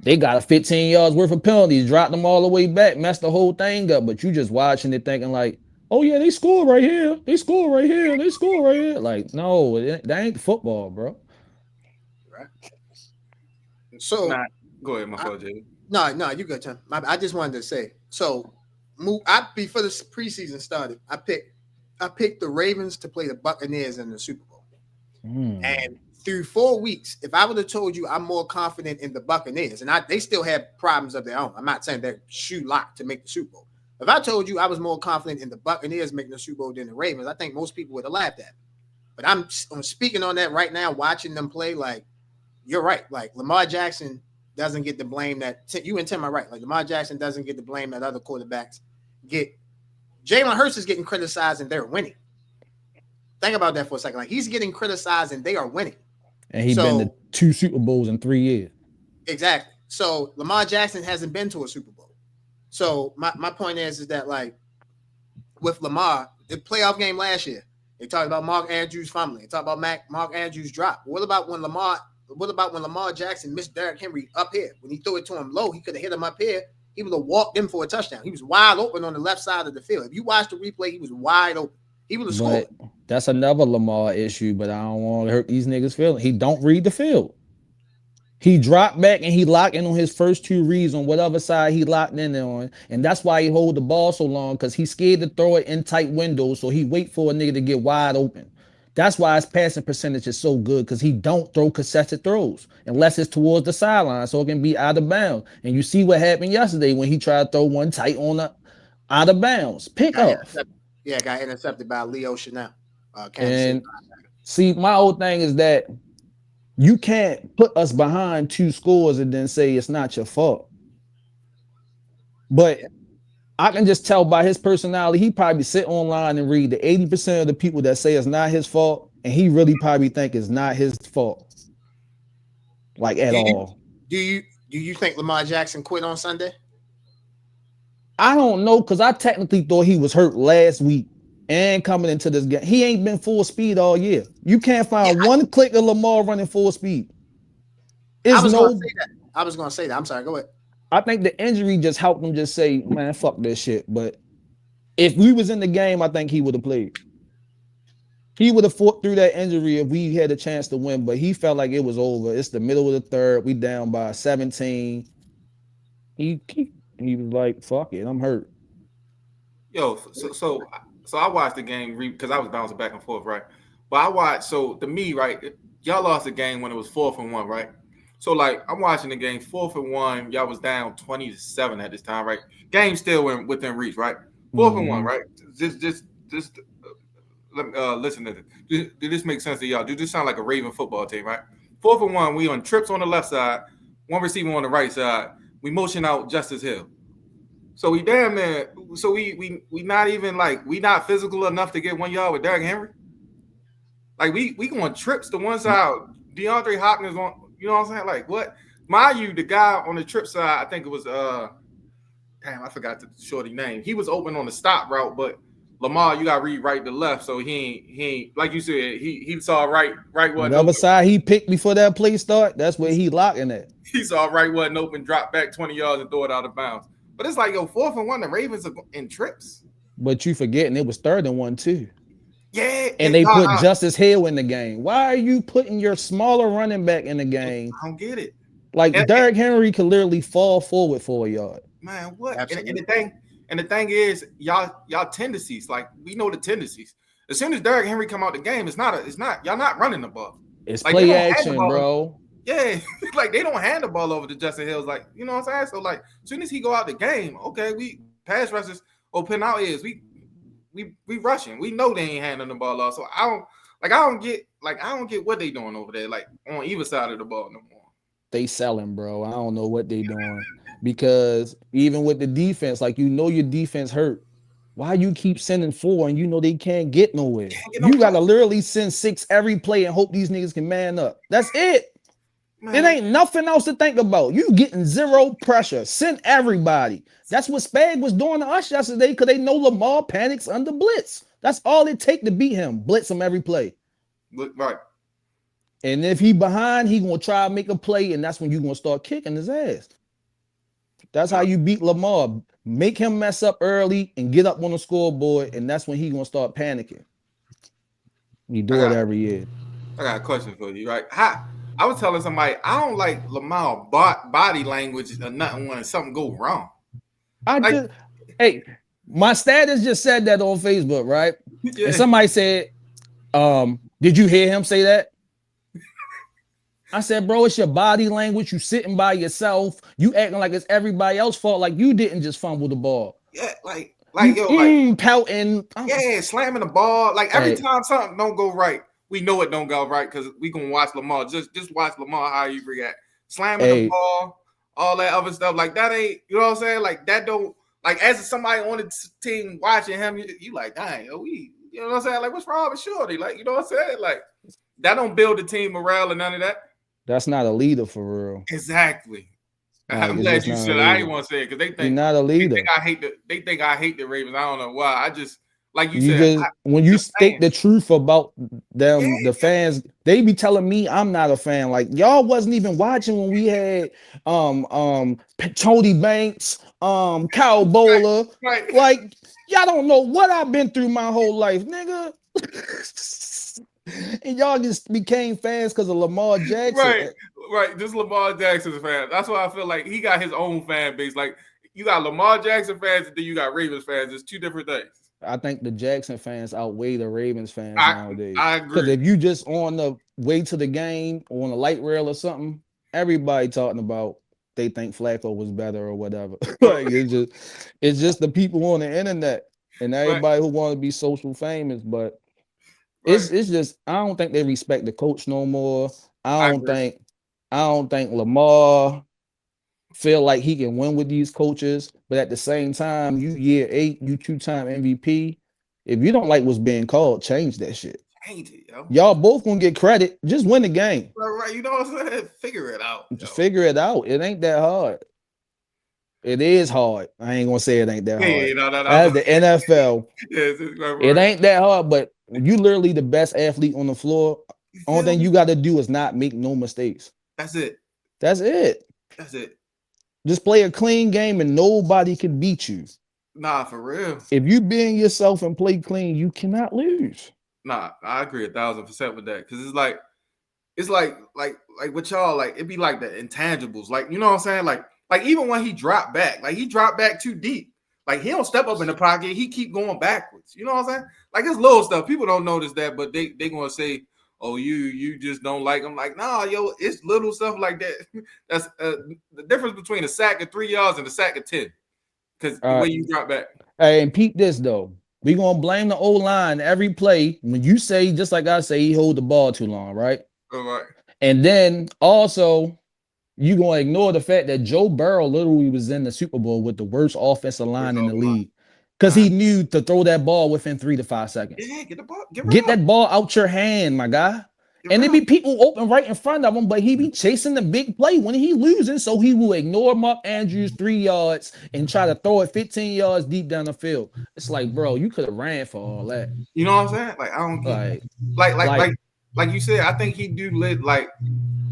they got a 15 yards worth of penalties, dropped them all the way back, messed the whole thing up. But you just watching it thinking like, oh yeah, they score right here. They score right here. They score right here. Like, no, that ain't football, bro. Right. So go ahead, my fault, Jay. No, you good, Tim. I just wanted to say, so before the preseason started, I picked the Ravens to play the Buccaneers in the Super Bowl. And through 4 weeks, if I would have told you I'm more confident in the Buccaneers, and they still have problems of their own. I'm not saying they're shoe locked to make the Super Bowl. If I told you I was more confident in the Buccaneers making the Super Bowl than the Ravens, I think most people would have laughed at me. But I'm speaking on that right now, watching them play. Like, you're right. Like, Lamar Jackson doesn't get the blame that you and Tim are right. Like, Lamar Jackson doesn't get the blame that other quarterbacks get. Jalen Hurts is getting criticized and they're winning. Think about that for a second. Like, he's getting criticized and they are winning. And he's been to 2 Super Bowls in 3 years. Exactly. So Lamar Jackson hasn't been to a Super Bowl. So my point is that, like, with Lamar, the playoff game last year, they talked about Mark Andrews fumbling. They talked about Mark Andrews drop. What about when Lamar Jackson missed Derrick Henry up here? When he threw it to him low, he could have hit him up here. He would have walked in for a touchdown. He was wide open on the left side of the field. If you watch the replay, he was wide open. He would have scored. That's another Lamar issue, but I don't want to hurt these niggas' feelings. He don't read the field. He dropped back and he locked in on his first 2 reads on whatever side he locked in on. And that's why he hold the ball so long, because he's scared to throw it in tight windows. So he wait for a nigga to get wide open. That's why his passing percentage is so good, because he don't throw contested throws unless it's towards the sideline, so it can be out of bounds. And you see what happened yesterday when he tried to throw one tight on the out of bounds. Pick off. Got intercepted by Leo Chanel. And see, my whole thing is that you can't put us behind 2 scores and then say it's not your fault. But I can just tell by his personality, he probably sit online and read the 80% of the people that say it's not his fault, and he really probably think it's not his fault. like at Do you all. do you think Lamar Jackson quit on Sunday? I don't know because I technically thought he was hurt last week and coming into this game. He ain't been full speed all year. You can't Yeah, find one click of Lamar running full speed. I It's was gonna no. say that. I was gonna say that. I'm sorry. Go ahead. I think the injury just helped him just say, man, fuck this shit. But if we was in the game, I think he would have played. He would have fought through that injury if we had a chance to win, but he felt like it was over. It's the middle of the third. We down by 17. He was like, fuck it, I'm hurt. Yo, so I watched the game because I was bouncing back and forth, right? But I watched. So to me, right, y'all lost the game when it was 4th and 1, right? So like I'm watching the game 4th and 1. Y'all was down 20-7 at this time, right? Game still within reach, right? 4th and 1, right? Just listen to this. Did this make sense to y'all? Do this sound like a Raven football team, right? 4th and 1, we on trips on the left side, one receiver on the right side. We motion out Justice Hill. So we damn near. So we not even like we not physical enough to get 1 yard with Derrick Henry. Like we going trips to one side. DeAndre Hopkins on. You know what I'm saying? Like what? Mind you, the guy on the trip side, I think it was damn, I forgot the shorty name. He was open on the stop route, but Lamar, you got to read right to left. So he ain't like you said. He saw right wasn't Whatever open. side he picked before that play start, that's where he locking at. He saw right wasn't open, drop back 20 yards and throw it out of bounds. But it's like, yo, 4th and 1, the Ravens are in trips. But you forgetting it was 3rd and 1 too. Yeah. And they put Justice Hill in the game. Why are you putting your smaller running back in the game? I don't get it. Like Derrick Henry could literally fall forward for a yard. Man, what? Absolutely. And the thing is, y'all tendencies, like we know the tendencies. As soon as Derrick Henry come out the game, it's not y'all not running the ball. It's like, play action, bro. Yeah, like they don't hand the ball over to Justin Hills. Like, you know what I'm saying? So like, as soon as he go out the game, okay, we pass rushers open our ears. We rushing. We know they ain't handing the ball off. So I don't get what they doing over there, like on either side of the ball no more. They selling, bro. I don't know what they doing because even with the defense, like your defense hurt. Why you keep sending 4 and you know they can't get nowhere? You gotta literally send 6 every play and hope these niggas can man up. That's it. Man. It ain't nothing else to think about. You getting 0 pressure. Send everybody. That's what Spag was doing to us yesterday because they know Lamar panics under blitz. That's all it take to beat him. Blitz him every play. Right. And if he behind, he gonna try to make a play, and that's when you gonna start kicking his ass. That's how you beat Lamar. Make him mess up early and get up on the scoreboard, and that's when he gonna start panicking. You do it every year. I got a question for you, right? I was telling somebody I don't like Lamar body language or nothing when something go wrong. Hey, my status just said that on Facebook, right? Yeah. And somebody said, did you hear him say that? I said, bro, it's your body language. You sitting by yourself. You acting like it's everybody else's fault. Like you didn't just fumble the ball. Yeah, like pouting. Yeah, slamming the ball. Like every time something don't go right, we know it don't go right because we gonna watch Lamar. Just watch Lamar how you react. Slamming the ball, all that other stuff. Like that ain't, you know what I'm saying? Like that don't, like as somebody on the team watching him, you like, dang, you know what I'm saying? Like what's wrong with Shorty? Like, you know what I'm saying? Like that don't build the team morale and none of that. That's not a leader for real. Exactly. I'm glad you said it. I didn't want to say it because they think you're not a leader. They think I hate the Ravens. I don't know why. I just like you said. When you state the truth about them, the fans, they be telling me I'm not a fan. Like y'all wasn't even watching when we had Tony Banks, Kyle Bowler. Right. Like y'all don't know what I've been through my whole life, nigga. And y'all just became fans because of Lamar Jackson. Right. Just Lamar Jackson's fan. That's why I feel like he got his own fan base. Like you got Lamar Jackson fans and then you got Ravens fans. It's two different things. I think the Jackson fans outweigh the Ravens fans nowadays. I agree. Because if you just on the way to the game on a light rail or something, everybody talking about they think Flacco was better or whatever. Like it's just the people on the internet and everybody who want to be social famous, but it's just I don't think they respect the coach no more. I don't think Lamar feel like he can win with these coaches, but at the same time, you year 8, you 2-time MVP. If you don't like what's being called, change that shit. Ain't it, yo? Y'all both gonna get credit. Just win the game. Right, you know what I'm saying? Figure it out. Just figure it out. It ain't that hard. It is hard. I ain't gonna say it ain't that hard. Yeah, no. As the NFL, Yes, it ain't that hard, but when you literally the best athlete on the floor, only thing you got to do is not make no mistakes. That's it. That's it. That's it. Just play a clean game and nobody can beat you. Nah, for real. If you being yourself and play clean, you cannot lose. Nah, I agree 1,000% with that. Cause it's like with y'all, like it'd be like the intangibles. Like, you know what I'm saying? Like even when he dropped back, like he dropped back too deep. Like he don't step up in the pocket, he keep going backwards. You know what I'm saying? Like it's little stuff. People don't notice that, but they gonna say, oh, you just don't like him. Like, nah, yo, it's little stuff like that. That's the difference between a sack of 3 yards and a sack of 10. Because the way you drop back. Hey, and peep this though. We gonna blame the O-line every play when you say, just like I say, he hold the ball too long, right? All right. And then also you gonna ignore the fact that Joe Burrow literally was in the Super Bowl with the worst offensive line in the league because he knew to throw that ball within 3 to 5 seconds. Yeah, get the ball. Get that ball out your hand, my guy. And there be people open right in front of him, but he be chasing the big play when he losing, so he will ignore Mark Andrews 3 yards and try to throw it 15 yards deep down the field. It's like, bro, you could have ran for all that. You know what I'm saying? Like I don't get like you said. I think he do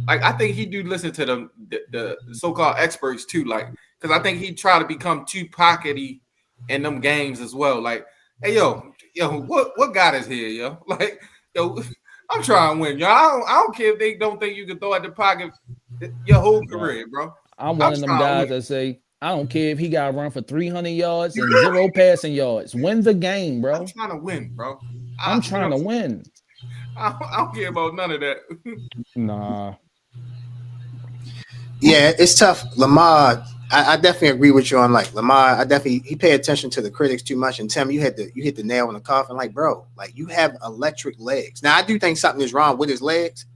I think he do listen to the so-called experts too. Like because I think he try to become too pockety in them games as well. Like, hey yo, what got us here, yo? Like, yo. I'm trying to win, y'all. I don't care if they don't think you can throw at the pocket your whole career, bro. I'm one of them guys that say, I don't care if he got to run for 300 yards and 0 passing yards. Win the game, bro. I'm trying to win, bro. I'm trying to win. I don't care about none of that. Nah. Yeah, it's tough. Lamar, I definitely agree with you on like Lamar. He paid attention to the critics too much. And Tim, you hit the nail on the coffin. Like, bro, like you have electric legs. Now I do think something is wrong with his legs.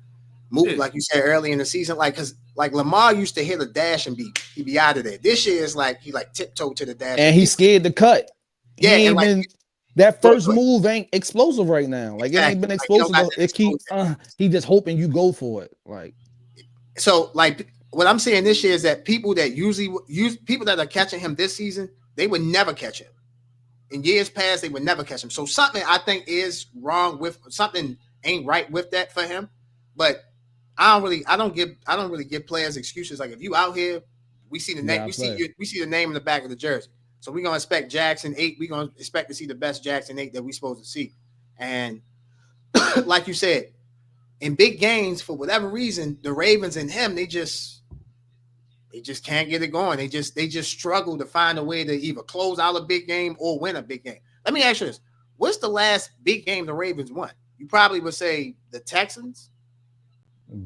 Mook, like you said early in the season, like because like Lamar used to hit a dash and he'd be out of there. This year is like he like tiptoe to the dash. And he's scared to cut. Yeah, and like, that first move ain't explosive right now. Like it ain't been explosive. He just hoping you go for it. Like so, like what I'm saying this year is that people that usually people that are catching him this season, they would never catch him. In years past, they would never catch him. So something I think is wrong with something ain't right with that for him. But I don't really give players excuses. Like if you out here, we see the name, we see the name in the back of the jersey. So we're gonna expect Jackson 8. We're gonna expect to see the best Jackson 8 that we're supposed to see. And like you said, in big games, for whatever reason, the Ravens and him, they just can't get it going. They just struggle to find a way to either close out a big game or win a big game. Let me ask you this. What's the last big game the Ravens won? You probably would say the Texans.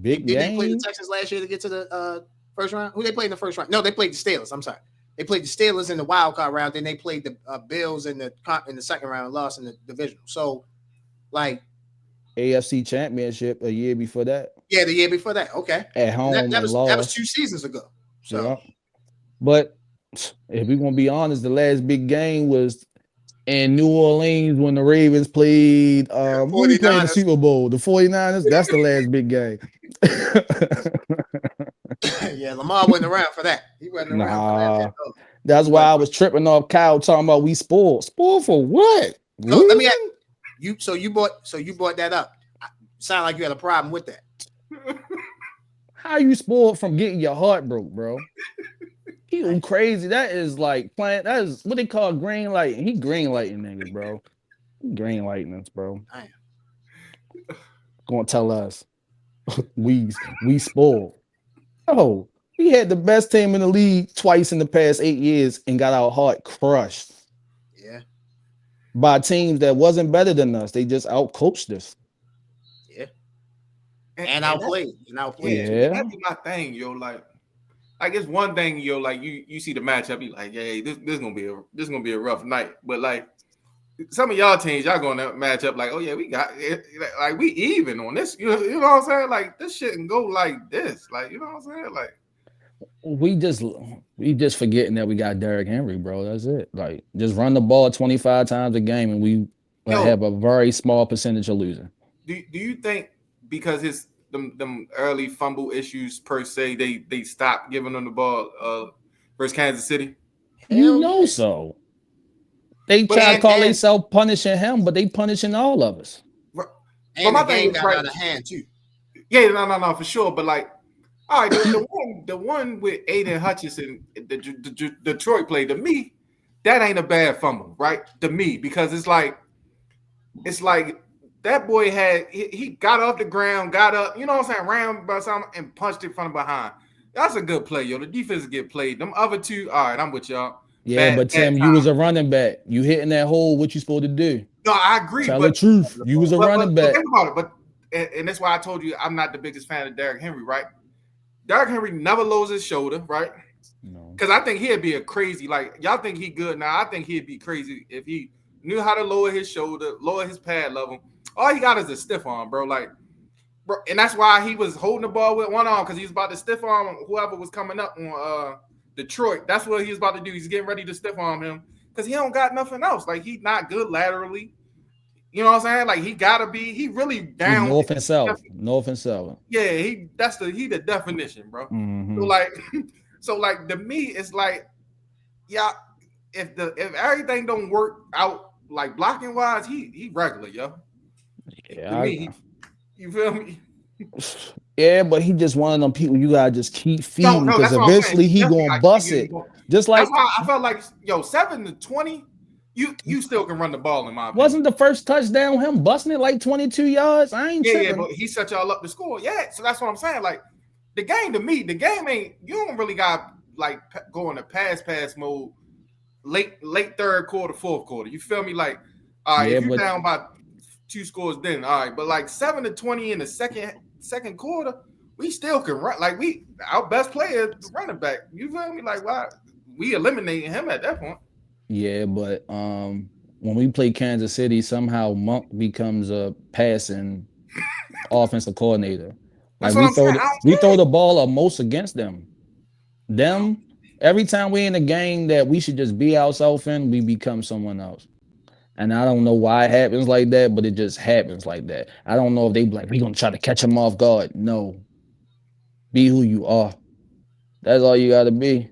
Did they play the Texans last year to get to the first round? Who they played in the first round? No, they played the Steelers. I'm sorry. They played the Steelers in the wild card round. Then they played the Bills in the second round and lost in the divisional. So, like AFC Championship a year before that. Yeah, the year before that. Okay. At home that was 2 seasons ago. So, yeah. But if we're gonna be honest, the last big game was in New Orleans when the Ravens played who we played in the Super Bowl, the 49ers. That's the last big game. Yeah, Lamar wasn't around for that. He wasn't around for that. That's why I was tripping off Kyle talking about we spoiled. Spoiled for what? So let me ask you. So you brought that up. Sound like you had a problem with that. How you spoiled from getting your heart broke, bro? He crazy. That is like playing. That is what they call green lighting. He green lighting niggas, bro. Green lighting us, bro. Gonna tell us we spoiled. Oh, we had the best team in the league twice in the past 8 years and got our heart crushed. Yeah. By teams that wasn't better than us. They just outcoached us. Yeah. And outplayed. Yeah. That'd be my thing, yo. Like it's one thing, yo. Like you see the matchup, you like, yeah, this gonna be a rough night. But like some of y'all teams, y'all gonna match up like, oh yeah, we got it. Like we even on this. You know what I'm saying? Like this shouldn't go like this. Like you know what I'm saying? Like we just forgetting that we got Derrick Henry, bro. That's it. Like just run the ball 25 times a game, and we have a very small percentage of losing. do you think because his them early fumble issues per se, they stopped giving him the ball versus Kansas City? You Hell know yeah. so. They But try to call And themselves punishing him, but they punishing all of us. but the my thing game is got right. out of hand too. Yeah, no, for sure. But like, all right, the one with Aiden Hutchinson, the Detroit play to me, that ain't a bad fumble, right? To me, because it's like that boy he got off the ground, got up, you know what I'm saying, ran by something and punched it from behind. That's a good play, yo. The defense get played. Them other two, all right, I'm with y'all. Yeah, Bad but Tim, you was time. a running back. You hitting that hole. What you supposed to do? No, I agree, Tell the but truth. You was a but running but back. think about it. But and that's why I told you I'm not the biggest fan of Derrick Henry, right? Derrick Henry never lowers his shoulder, right? No. Because I think he'd be a crazy, like y'all think he good now. I think he'd be crazy if he knew how to lower his shoulder, lower his pad level. All he got is a stiff arm, bro. Like, bro, and that's why he was holding the ball with one arm because he was about to stiff arm whoever was coming up on Detroit. That's what he was about to do. He's getting ready to stiff arm him because he don't got nothing else. Like he's not good laterally. You know what I'm saying? Like he really He down. north and south. North and south. Yeah, he the definition, bro. So Mm-hmm. like so like to me, it's like, yeah, if everything don't work out like blocking wise, he regular, yo. To Yeah, me, you feel me? yeah, but he just one of them people you gotta just keep No, feeding no, because that's what I'm saying. eventually You he definitely gonna got to keep bust getting the it. ball. Just That's like why I felt like 7-20, you still can run the ball in my opinion. wasn't the first touchdown him busting it like 22 yards? I ain't Yeah, tripping. but he set y'all up to score. Yeah, so that's what I'm saying. Like the game to me, the game ain't you don't really got like go into pass mode late third quarter, fourth quarter. You feel me? Like, all right, Yeah, if you but down by 2 scores, then all right. But like 7-20 in the second quarter, we still can run. Like our best player, the running back. You feel me? Like why we eliminating him at that point? yeah, but when we play Kansas City, somehow Monk becomes a passing offensive coordinator. Like That's what I'm saying. I we don't throw get it. the ball the most against them. Them every time we in a game that we should just be ourselves in, we become someone else. And I don't know why it happens like that, but it just happens like that. I don't know if they be like, we gonna try to catch them off guard. No, be who you are. That's all you gotta be.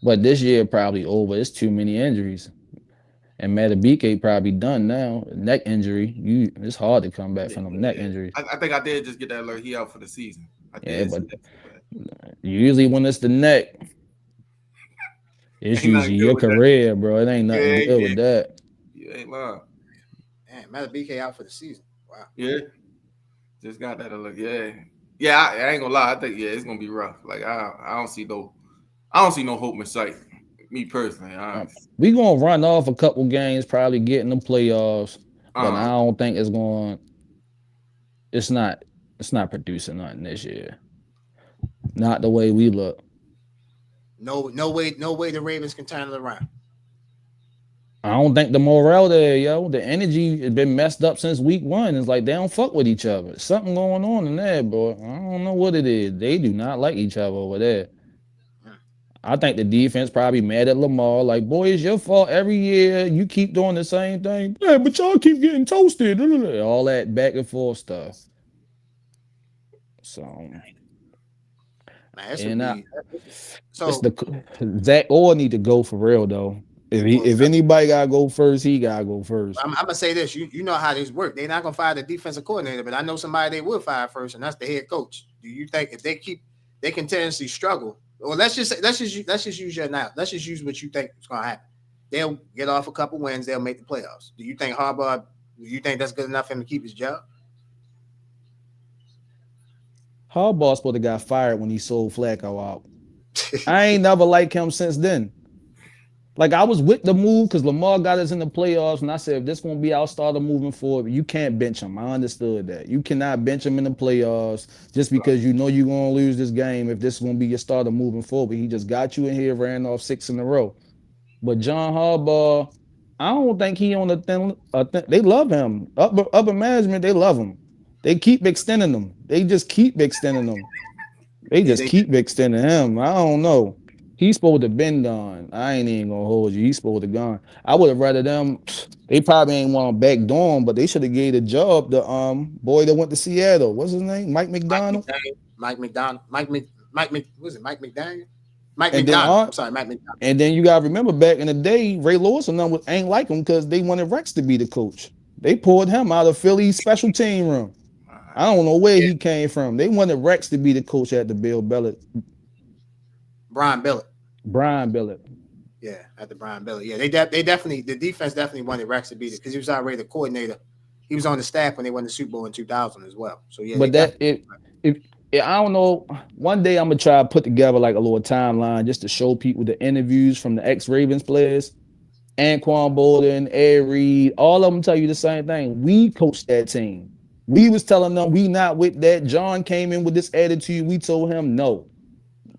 But this year probably over. It's too many injuries. And Matabike probably done now. Neck injury. It's hard to come back from them neck Yeah. injuries. I think I did just get that alert. He out for the season. I Yeah, did see but that. But usually when it's the neck, it's ain't nothing usually good your with that. career, bro. It ain't nothing Yeah, good with that. you ain't lying. Man, Matt BK out for the season. Wow. Yeah, just got that alert. Yeah, yeah. I ain't gonna lie. I think it's gonna be rough. Like I don't see no hope in sight. Me personally, We gonna run off a couple games, probably get in the playoffs, but I uh, don't think it's not it's not producing nothing this year. Not the way we look. No way the Ravens can turn it around. I don't think the morale there, yo, the energy has been messed up since week one. It's like they don't fuck with each other. Something going on in there, bro. I don't know what it is. They do not like each other over there. I think the defense probably mad at Lamar. Like, boy, it's your fault every year. You keep doing the same thing. Yeah, but y'all keep getting toasted. All that back and forth stuff. So, Man, this would and be it's so. the Zach Orr need to go for real though. Well, If anybody gotta go first, he gotta go first. I'm gonna say this. You know how this work. They're not gonna fire the defensive coordinator, but I know somebody they will fire first, and that's the head coach. Do you think if they continuously struggle, or let's just use your now. Let's just use what you think is gonna happen. They'll get off a couple wins. They'll make the playoffs. Do you think Harbaugh? Do you think that's good enough for him to keep his job? Harbaugh supposed to got fired when he sold Flacco out. I ain't never liked him since then. Like I was with the move because Lamar got us in the playoffs, and I said if this gonna be our starter moving forward, you can't bench him. I understood that. You cannot bench him in the playoffs just because you know you're gonna lose this game if this is gonna be your starter moving forward. He just got you in here, ran off 6 in a row. But John Harbaugh, I don't think he on the thing. They love him. Upper management, they love him. They keep extending them. They just keep extending them. They Yeah, just keep extending him. I don't know. He's supposed to been gone. I ain't even gonna hold you. He's supposed to gone. I would have rather them. They probably ain't want to backdoor him, but they should have gave the job the boy that went to Seattle. What's his name? Mike Mike McDonald. McDaniel, was it Mike McDaniel? Mike And then McDonald. I'm sorry, Mike McDonald. and then you gotta remember back in the day, Ray Lewis and them ain't like him because they wanted Rex to be the coach. They pulled him out of Philly's special team room. I don't know where Yeah, he came from. They wanted Rex to be the coach at the Bill Belichick. Brian Billett. Brian Billett. Yeah, at the Brian Billett. Yeah, they definitely the defense definitely wanted Rex to beat it because he was already the coordinator. He was on the staff when they won the Super Bowl in 2000 as well. So yeah, they But that definitely. if I don't know, one day I'm gonna try to put together like a little timeline just to show people the interviews from the ex-Ravens players. Anquan Bolden, Airy, all of them tell you the same thing. We coached that team. We was telling them we not with that. John came in with this attitude. We told him no.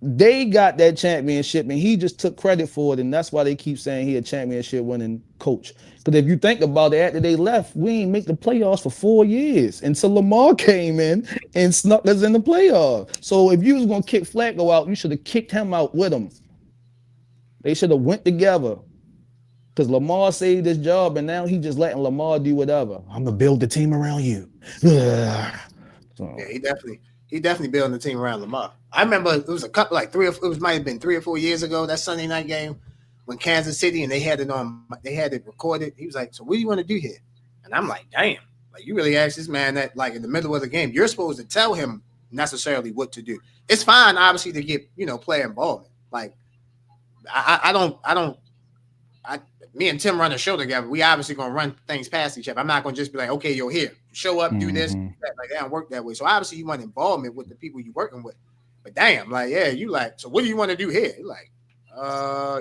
They got that championship and he just took credit for it. And that's why they keep saying he a championship winning coach. Because if you think about it, after they left, we ain't make the playoffs for 4 years until Lamar came in and snuck us in the playoffs. So if you was gonna kick Flacco out, you should have kicked him out with him. They should have went together. Because Lamar saved his job and now he just letting Lamar do whatever. I'm gonna build the team around you. So Yeah, he definitely building the team around Lamar. I remember it was a couple like might have been 3 or 4 years ago that Sunday night game when Kansas City and they had it recorded. He was like, "So what do you want to do here?" And I'm like, "Damn, like you really asked this man that like in the middle of the game. You're supposed to tell him necessarily what to do. It's fine, obviously, to get player involvement. Like I don't I me and Tim run a show together. We obviously gonna run things past each other. I'm not gonna just be like, okay, you're here, show up, do this, do that. Like that don't work that way. So obviously you want involvement with the people you're working with. But damn, like yeah, you like. So what do you want to do here? You're like,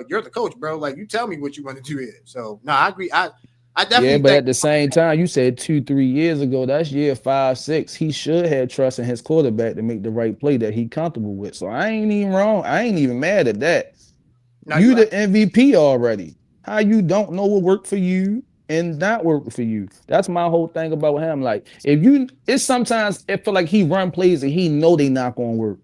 you're the coach, bro. Like you tell me what you want to do here. So no, I agree. I yeah, definitely but think at the same time, you said 2, 3 years ago, that's year 5, 6. He should have trust in his quarterback to make the right play that he comfortable with. So I ain't even wrong. I ain't even mad at that. no, you're You the right. MVP already. How you don't know what worked for you and not work for you? That's my whole thing about him. Like if you, it's sometimes it feel like he run plays and he know they not gonna work,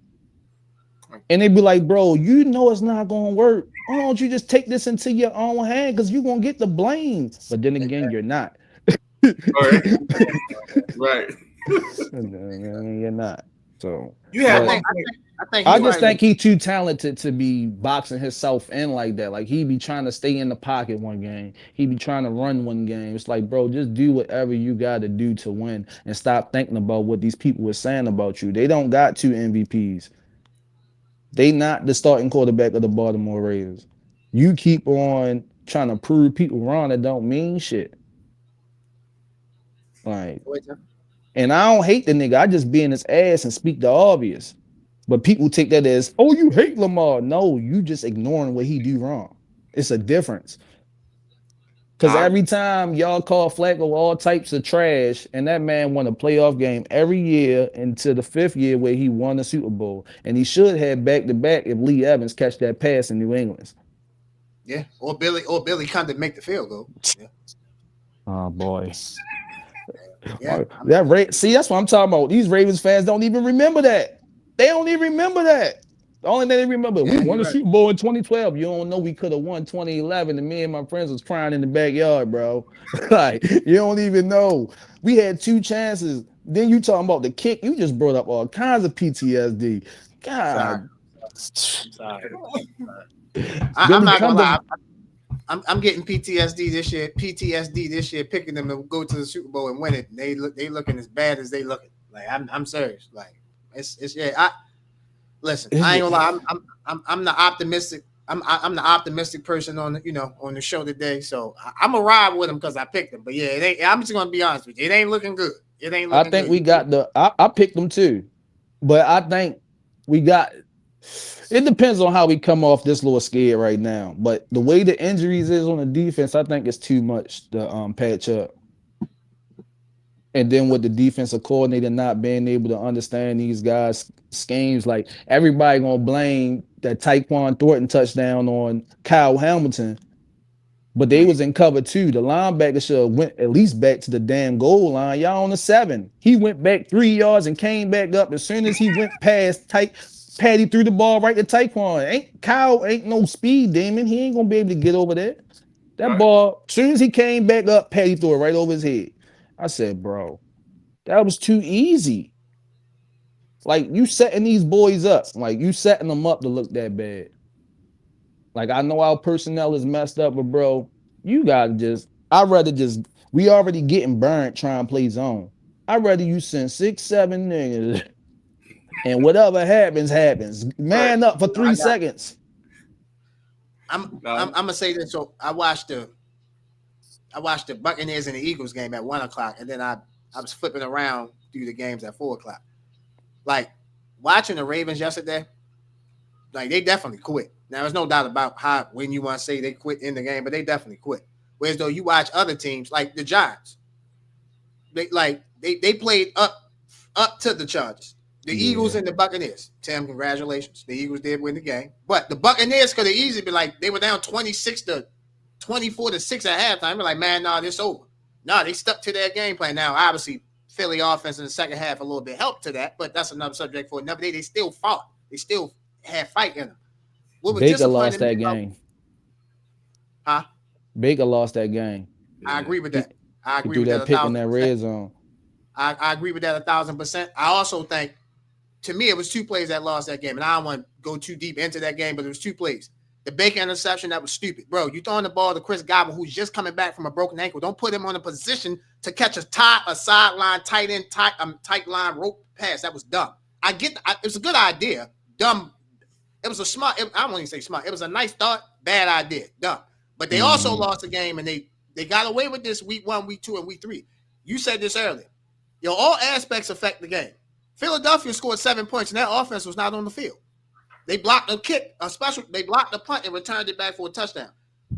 and they be like, bro, you know it's not gonna work. Why don't you just take this into your own hand? Because you're gonna get the blame. But then again, you're not. Right. Right. You're not. So, You Yeah, had but one point. I think I he's just right. think he's too talented to be boxing himself in like that. Like he be trying to stay in the pocket one game. He be trying to run one game. It's like, bro, just do whatever you got to do to win and stop thinking about what these people were saying about you. They don't got 2 MVPs. They not the starting quarterback of the Baltimore Ravens. You keep on trying to prove people wrong that don't mean shit. Like, and I don't hate the nigga. I just be in his ass and speak the obvious. But people take that as, oh, you hate Lamar. No, you just ignoring what he do wrong. It's a difference. Because Nah, every time y'all call Flacco all types of trash, and that man won a playoff game every year until the 5th year where he won the Super Bowl. And he should have back to back if Lee Evans catch that pass in New England. Yeah, or Billy Condon make the field goal. Yeah, Oh boy. yeah. See, that's what I'm talking about. These Ravens fans don't even remember that. They don't even remember that. The only thing they remember, we Yeah, won you're the right. Super Bowl in 2012. You don't know we could have won 2011, and me and my friends was crying in the backyard, bro. Like, you don't even know. We had 2 chances. Then you talking about the kick. You just brought up all kinds of PTSD. Sorry, God. I'm sorry. I'm Billy not gonna lie. Condon. I'm getting PTSD this year. PTSD this year, picking them to go to the Super Bowl and win it. And they looking as bad as they looking. Like I'm serious. Like it's yeah. Listen. I ain't gonna lie. I'm the optimistic. I'm the optimistic person on on the show today. So I'm gonna ride with them because I picked them. But yeah, it ain't, I'm just gonna be honest with you. It ain't looking good. It ain't I looking think good. we got I picked them too. But I think we got it depends on how we come off this little scared right now. But the way the injuries is on the defense, I think it's too much to patch up. And then with the defensive coordinator not being able to understand these guys' schemes, like everybody gonna blame that Tyquan Thornton touchdown on Kyle Hamilton, but they was in cover 2. The linebacker should have went at least back to the damn goal line. Y'all on the 7. He went back 3 yards and came back up as soon as he went past Tyke. Patty threw the ball right to Taekwon. Kyle ain't no speed demon. He ain't gonna be able to get over there. That Right. ball, as soon as he came back up, Patty threw it right over his head. I said, bro, that was too easy. Like you setting these boys up, like you setting them up to look that bad. Like I know our personnel is messed up, but bro, you gotta just. I'd rather just. We already getting burnt trying to play zone. I'd rather you send 6, 7 niggas, and whatever happens, happens. Right. Man up for I three got. seconds. I'm No. gonna say this. So I watched the Buccaneers and the Eagles game at 1 o'clock, and then I was flipping around through the games at 4 o'clock. Like watching the Ravens yesterday, like they definitely quit. Now there's no doubt about how when you want to say they quit in the game, but they definitely quit. Whereas though you watch other teams like the Giants, they played up to the Chargers. The Eagles Yeah. and the Buccaneers. Tim, congratulations. The Eagles did win the game. But the Buccaneers could have easily been like, they were down 24-6 at halftime. They're like, man, nah, this over. No, they stuck to their game plan. Now, obviously, Philly offense in the second half a little bit helped to that, but that's another subject for another day. They still fought. They still had fight in them. What was Baker lost disappointing me that about, game. huh? Baker lost that game. I Yeah. agree with He, that. I he agree threw with that that a pick in thousand that percent. red zone. I agree with that 1,000%. I also think, to me, it was two plays that lost that game, and I don't want to go too deep into that game, but it was two plays. The Baker interception, that was stupid. Bro, you throwing the ball to Chris Godwin, who's just coming back from a broken ankle. Don't put him on a position to catch a sideline, tight line rope pass. That was dumb. It was a good idea. Dumb. It was a smart, I don't want to say smart. It was a nice thought, bad idea. Dumb. But they also Mhm. lost the game, and they got away with this week 1, week 2, and week 3. You said this earlier. All aspects affect the game. Philadelphia scored 7 points, and their offense was not on the field. They blocked a kick, they blocked a punt and returned it back for a touchdown.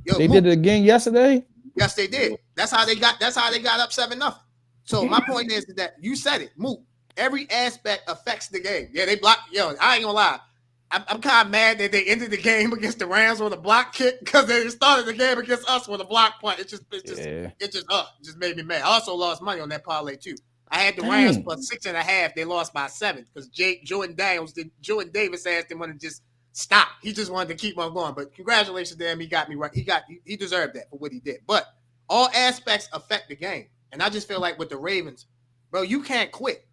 They Mook, did it again yesterday. yes, they did. That's how they got up 7-0. So my point is that you said it, Mook. Every aspect affects the game. Yeah, they blocked. I ain't gonna lie. I'm kind of mad that they ended the game against the Rams with a block kick because they started the game against us with a block punt. Yeah. It just made me mad. I also lost money on that parlay too. I had the Rams Dang. plus 6.5. They lost by 7 because Jordan Davis asked him to just stop. He just wanted to keep on going. But congratulations to him. He got me right. He deserved that for what he did. But all aspects affect the game. And I just feel like with the Ravens, bro, you can't quit.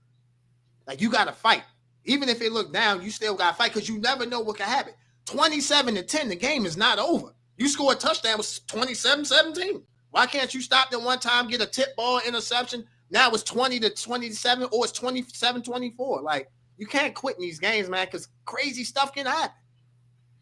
Like you got to fight. Even if it looked down, you still got to fight because you never know what can happen. 27-10, the game is not over. You score a touchdown, was 27-17. Why can't you stop them one time, get a tip ball interception? Now it's 20-27 or it's 27-24. Like, you can't quit in these games, man, because crazy stuff can happen.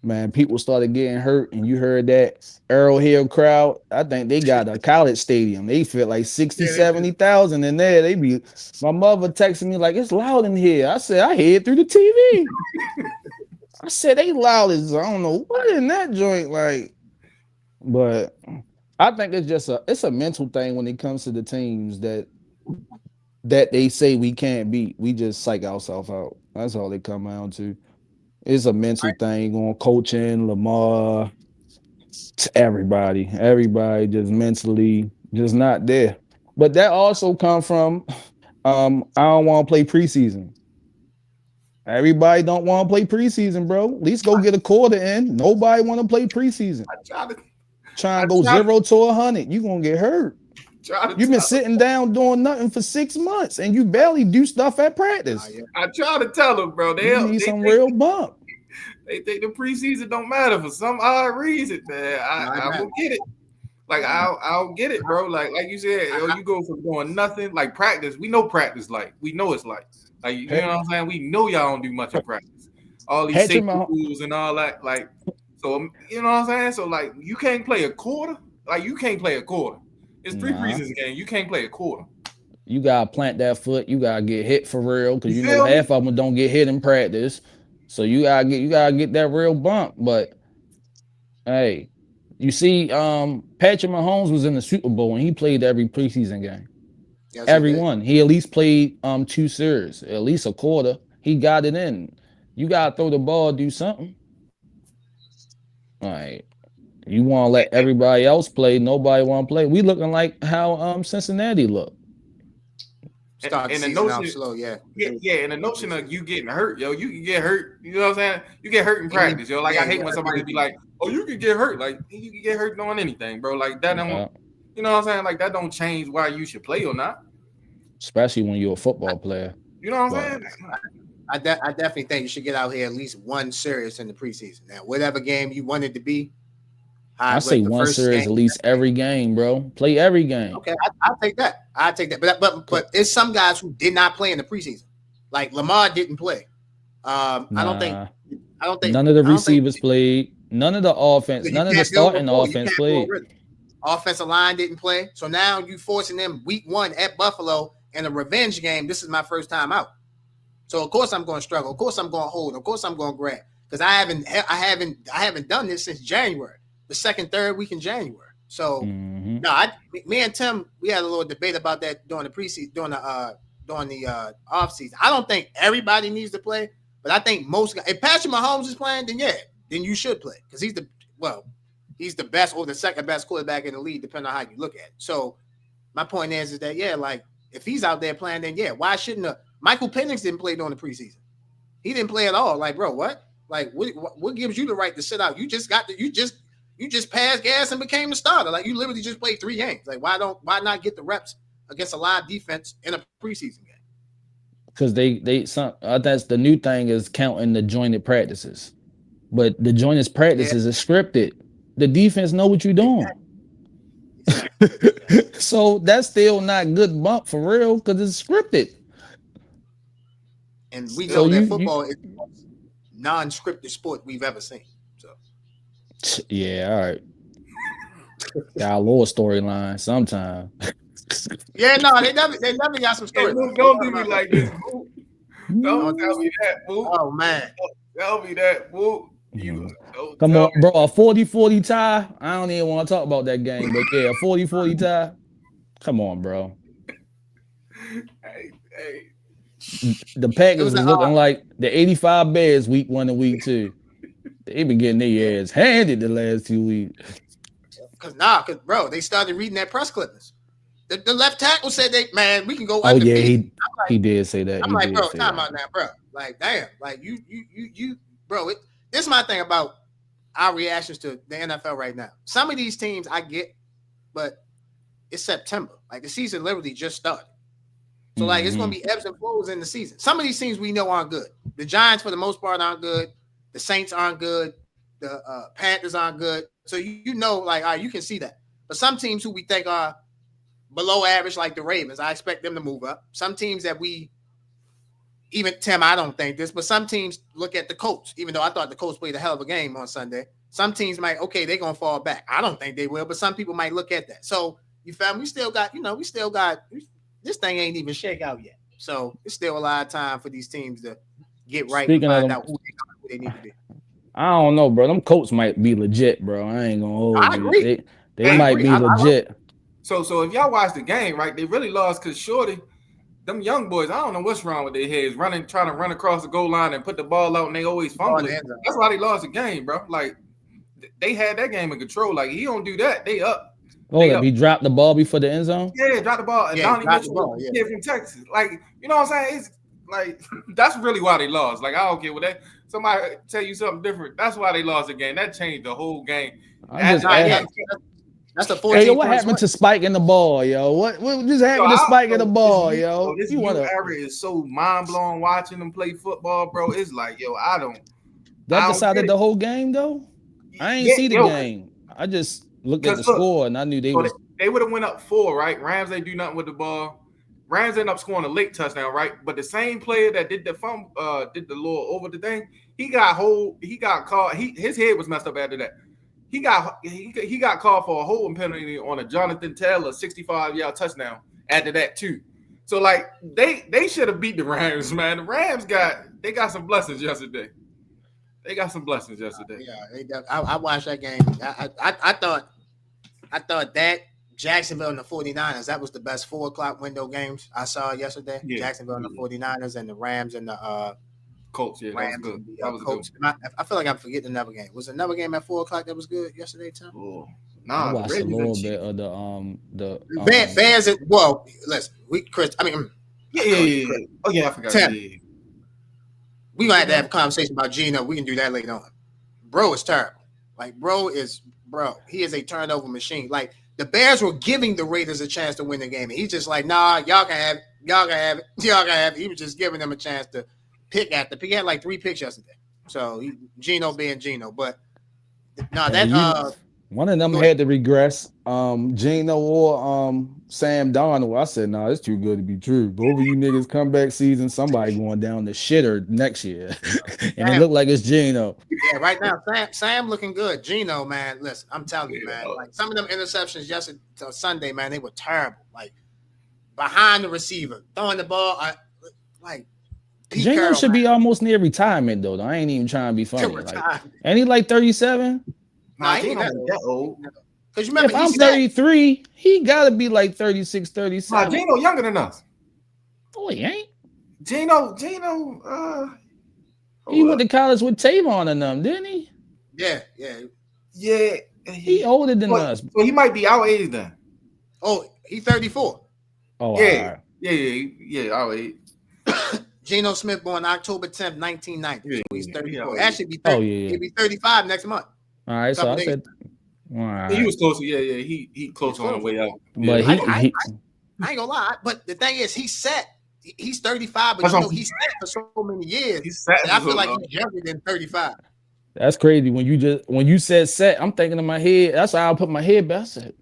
Man, people started getting hurt, and you heard that Arrowhead crowd. I think they got a college stadium. They fit like 60, Yeah, they do. 70,000 in there. My mother texted me like, it's loud in here. I said, I hear it through the TV. I said, they loud as I don't know what in that joint. Like, but I think it's a mental thing when it comes to the teams that they say we can't beat. We just psych ourselves out. That's all they come down to. It's a mental thing on coaching, Lamar, everybody just mentally just not there. But that also come from I don't want to play preseason. Everybody don't want to play preseason, bro. At least go get a quarter in. Nobody want to play preseason. Try and go 0 to 100. You gonna get hurt. You've been sitting down doing nothing for 6 months, and you barely do stuff at practice. I try to tell them, bro. You need some real bump. They think the preseason don't matter for some odd reason, man. I will get it. Like I'll get it, bro. Like you said, you go from doing nothing like practice. We know practice like we know it's like you know what I'm saying. We know y'all don't do much in practice. All these safety rules and all that. Like so, you know what I'm saying. So like you can't play a quarter. Like you can't play a quarter. It's three preseason game. You can't play a quarter. You gotta plant that foot. You gotta get hit for real because you know half of them don't get hit in practice. So you gotta get that real bump. But hey, you see, Patrick Mahomes was in the Super Bowl and he played every preseason game. Yes, every one. He at least played 2 series, at least a quarter. He got it in. You gotta throw the ball, do something. All right. You want to let everybody else play. Nobody want to play. We looking like how Cincinnati look. Start the And the season off notion, slow, yeah. and the notion of you getting hurt, yo, you can get hurt. You know what I'm saying? You get hurt in practice, yo. Like I hate when somebody be like, "Oh, you can get hurt." Like you can get hurt doing anything, bro. Like that don't, you know what I'm saying? Like that don't change why you should play or not. Especially when you're a football player. You know what I'm saying? I definitely think you should get out here at least one series in the preseason. Now, whatever game you want it to be, I say one series at least every game, bro. Play every game. Okay, I'll take that. I'll take that. But it's some guys who did not play in the preseason. Like Lamar didn't play. I don't think none of the receivers played. None of the offense. None of the starting offense played. Offensive line didn't play. So now you forcing them week 1 at Buffalo in a revenge game. This is my first time out. So of course I'm going to struggle. Of course I'm going to hold. Of course I'm going to grab because I haven't done this since January, the second, third week in January. So no, me and Tim, we had a little debate about that during the preseason, during the off season. I don't think everybody needs to play, but I think most guys. If Patrick Mahomes is playing, then you should play because he's the best or the second best quarterback in the league, depending on how you look at it. So my point is that like if he's out there playing, then why shouldn't Michael Penix didn't play during the preseason? He didn't play at all. Like, bro, what? Like, what gives you the right to sit out? You just passed gas and became the starter. Like, you literally just played 3 games. Like, why not get the reps against a live defense in a preseason game? Because that's the new thing is counting the jointed practices, but the jointed practices is scripted. The defense know what you're doing. Exactly. So that's still not good bump for real because it's scripted. And we know that football is the most non-scripted sport we've ever seen. So yeah, all right. Got a little storyline sometime. Yeah, no, they never got some story. Hey, don't do me like this, boo. Don't tell me that, boo. Oh man, tell me that, boo. Come on, bro. A 40-40 tie. I don't even want to talk about that game, but yeah, a 40-40 tie. Come on, bro. Hey. The Packers was looking like the 85 Bears week 1 and week 2. They been getting their ass handed the last 2 weeks. Cause bro, they started reading that press clippings. The left tackle said we can go. Oh yeah, he did say that. I'm like, bro, time out now, bro. Like, damn, like you, bro. This is my thing about our reactions to the NFL right now. Some of these teams I get, but it's September. Like the season literally just started. So like it's gonna be ebbs and flows in the season. Some of these teams we know aren't good. The Giants, for the most part, aren't good. The Saints aren't good. The Panthers aren't good. So you know, like, all right, you can see that. But some teams who we think are below average, like the Ravens, I expect them to move up. Some teams that even Tim, I don't think this, but some teams look at the Colts, even though I thought the Colts played a hell of a game on Sunday. Some teams might, they're gonna fall back. I don't think they will, but some people might look at that. So you found we still got this thing ain't even shake out yet. So it's still a lot of time for these teams to get right and find out who they need to be. I don't know, bro. Them Colts might be legit, bro. I ain't gonna hold you. I agree. They might be legit. So if y'all watch the game, right, they really lost because Shorty, them young boys, I don't know what's wrong with their heads, trying to run across the goal line and put the ball out, and they always fumble it. That's why they lost the game, bro. Like, they had that game in control. Like, he don't do that. They up. He dropped the ball before the end zone? Yeah, dropped the ball. And Donnie Mitchell, kid from Texas. Like, you know what I'm saying? It's like, that's really why they lost. Like, I don't care what somebody tell you something different. That's why they lost the game. That changed the whole game. That's the 14. Hey, what happened to spiking the ball, yo? What just happened to spiking the ball, yo? This area is so mind-blowing watching them play football, bro. It's like, yo, That decided the whole game, though? I ain't see the game. I just looked at the score, and I knew they would have went up 4, right? Rams, they do nothing with the ball. Rams end up scoring a late touchdown, right? But the same player that did the did the little over the thing, he got caught. His head was messed up after that. He got called for a holding penalty on a Jonathan Taylor 65-yard touchdown after that too. So like they should have beat the Rams, man. The Rams got some blessings yesterday. Yeah, I watched that game. I thought that Jacksonville and the 49ers, that was the best 4:00 window games I saw yesterday. Yeah. Jacksonville and the 49ers and the Rams and the Colts. Yeah, Rams, that was good. That was Colts. Good. I feel like I'm forgetting another game. Was another game at 4:00 that was good yesterday, Tim? Oh, nah, I watched a little bit of the Bears. Well, listen, Yeah. Oh yeah, I forgot. Tim, Yeah. we gonna have to have a conversation about Gino. We can do that later on. Bro is terrible. Like, he is a turnover machine. Like, the Bears were giving the Raiders a chance to win the game. And he's just like, nah, y'all can have it. Y'all can have it. Y'all can have it. He was just giving them a chance to pick at the pick. He had like 3 picks yesterday. So Gino being Gino. But no, that one of them had to regress. Gino or Sam Darnold. I said, nah, it's too good to be true. Both of you niggas comeback season, somebody going down the shitter next year. And it looked like it's Gino. Yeah, right now, Sam looking good. Gino, man, listen, I'm telling you, man. Like, some of them interceptions yesterday, Sunday, man, they were terrible. Like, behind the receiver, throwing the ball, like. Pete Gino Carroll, should man. be almost near retirement, though. I ain't even trying to be funny. Like, ain't he like 37? Nah, he ain't that old. Because you remember, if I'm 33, he got to be like 36, 37. Nah, Gino younger than us. Oh, he ain't. Gino, he went to college with Tavon and them, didn't he? Yeah. He older than us. So he might be our age then. Oh, he's 34. Oh, yeah, our age. Geno Smith born October 10th, 1990. Yeah, so he's 34. Yeah. Actually, he'll be 35 next month. All right, so I said, all right. He was close. Yeah, he close on the way out. But yeah. I ain't gonna lie. But the thing is, he's set. He's 35, but he's set for so many years. He's set. I feel like he's younger than 35. That's crazy. When you said set, I'm thinking in my head. That's why I put my head back. I said,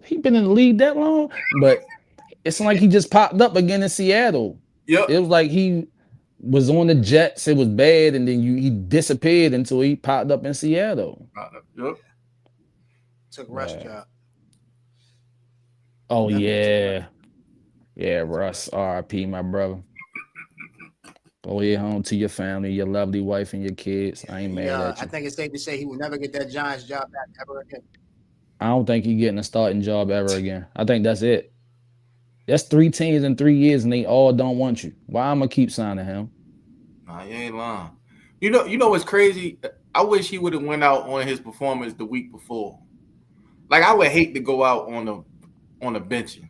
he been in the league that long? But it's like he just popped up again in Seattle. Yep. It was like he was on the Jets. It was bad, and then he disappeared until he popped up in Seattle. Yep. Took Russ' job. Oh, yeah. Yeah, Russ. R.I.P., my brother. Go ahead home to your family, your lovely wife, and your kids. I ain't mad at you. I think it's safe to say he will never get that Giants job back ever again. I don't think he's getting a starting job ever again. I think that's it. That's 3 teams in 3 years, and they all don't want you. Why I'm gonna keep signing him? Nah, you ain't lying. You know what's crazy? I wish he would have went out on his performance the week before. Like, I would hate to go out on the benching.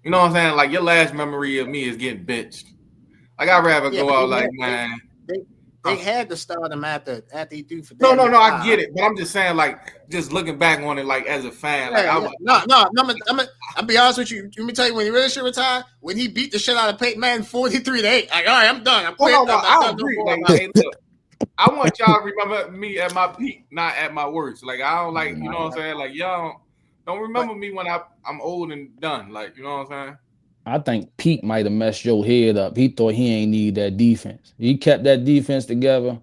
You know what I'm saying? Like, your last memory of me is getting benched. Like, I'd rather go out like, man. They had to start him after he threw for. No, I get it, but I'm just saying, like, just looking back on it, like, as a fan, like, I'll be honest with you. Let me tell you, when he really should retire, when he beat the shit out of Peyton Manning 43-8. Like, all right, I'm done. I'm quitting. I agree. Like, hey, look, I want y'all to remember me at my peak, not at my worst. Like, I don't like, you know what I'm saying? Like, y'all don't remember me when I'm old and done. Like, you know what I'm saying? I think Pete might have messed your head up. He thought he ain't need that defense. He kept that defense together.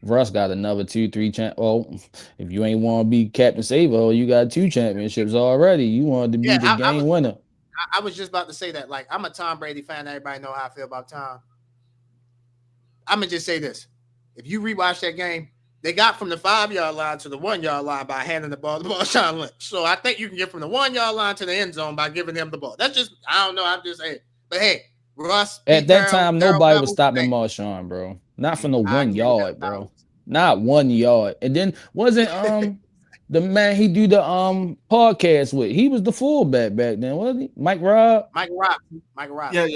Russ got another 2-3 if you ain't want to be Captain Saver, you got 2 championships already. You wanted to be the game winner. I was just about to say that. Like, I'm a Tom Brady fan. Everybody know how I feel about Tom. I'm gonna just say this: if you rewatch that game, they got from the 5-yard line to the 1-yard line by handing the ball to Marshawn Lynch. So I think you can get from the 1-yard line to the end zone by giving them the ball. That's just, I don't know. I'm just saying. But hey, Russ. At that time, nobody was stopping Marshawn, bro. Not from the 1 yard, bro. Not 1 yard. And then wasn't the man he do the podcast with? He was the fullback back then, wasn't he? Mike Robb. Yeah.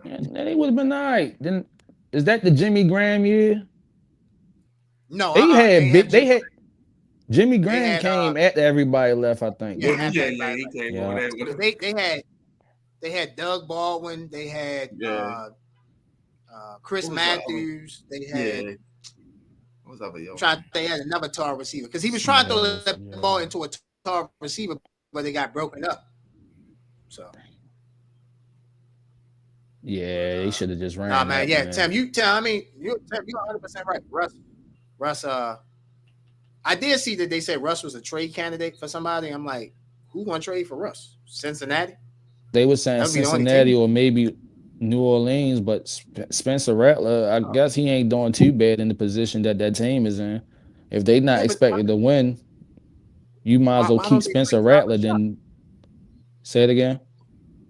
And he would have been all right. Then is that the Jimmy Graham year? No, they had Jimmy Graham came after everybody left, I think. He came over there. They had Doug Baldwin. They had Chris Matthews. They had. What's up, yo? They had another tall receiver because he was trying to throw the ball into a tall receiver, but they got broken up. So. Yeah, they should have just ran. Nah, man. Yeah, Tim. You're 100% right. Russ. I did see that they said Russ was a trade candidate for somebody. I'm like, who gonna trade for Russ? Cincinnati. They were saying Cincinnati or maybe New Orleans, but Spencer Rattler, I guess he ain't doing too bad in the position that team is in. If they not expected to win, you might as well keep Spencer Rattler. Then say it again.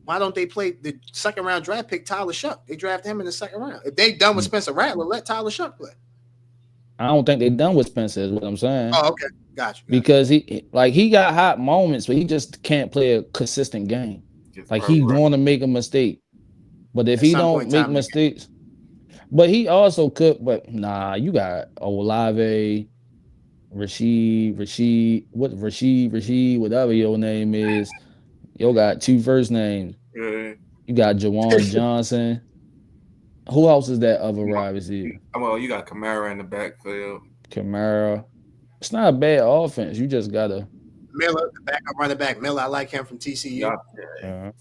Why don't they play the second round draft pick Tyler Shuck? They drafted him in the second round. If they done with Spencer Rattler, let Tyler Shuck play. I don't think they done with Spencer, is what I'm saying. Oh, okay. Gotcha. Because he got hot moments, but he just can't play a consistent game. Like, he's going to make a mistake. But if At he some point don't in make time in the game. mistakes, but he also could. But nah, you got Olave, Rashid, whatever your name is. You got two first names. Yeah. You got Jawan Johnson. Who else is that other wide receiver? Well, you got Kamara in the backfield. Kamara. It's not a bad offense. You just gotta. Miller, the backup running back. Miller, I like him from TCU. Yeah.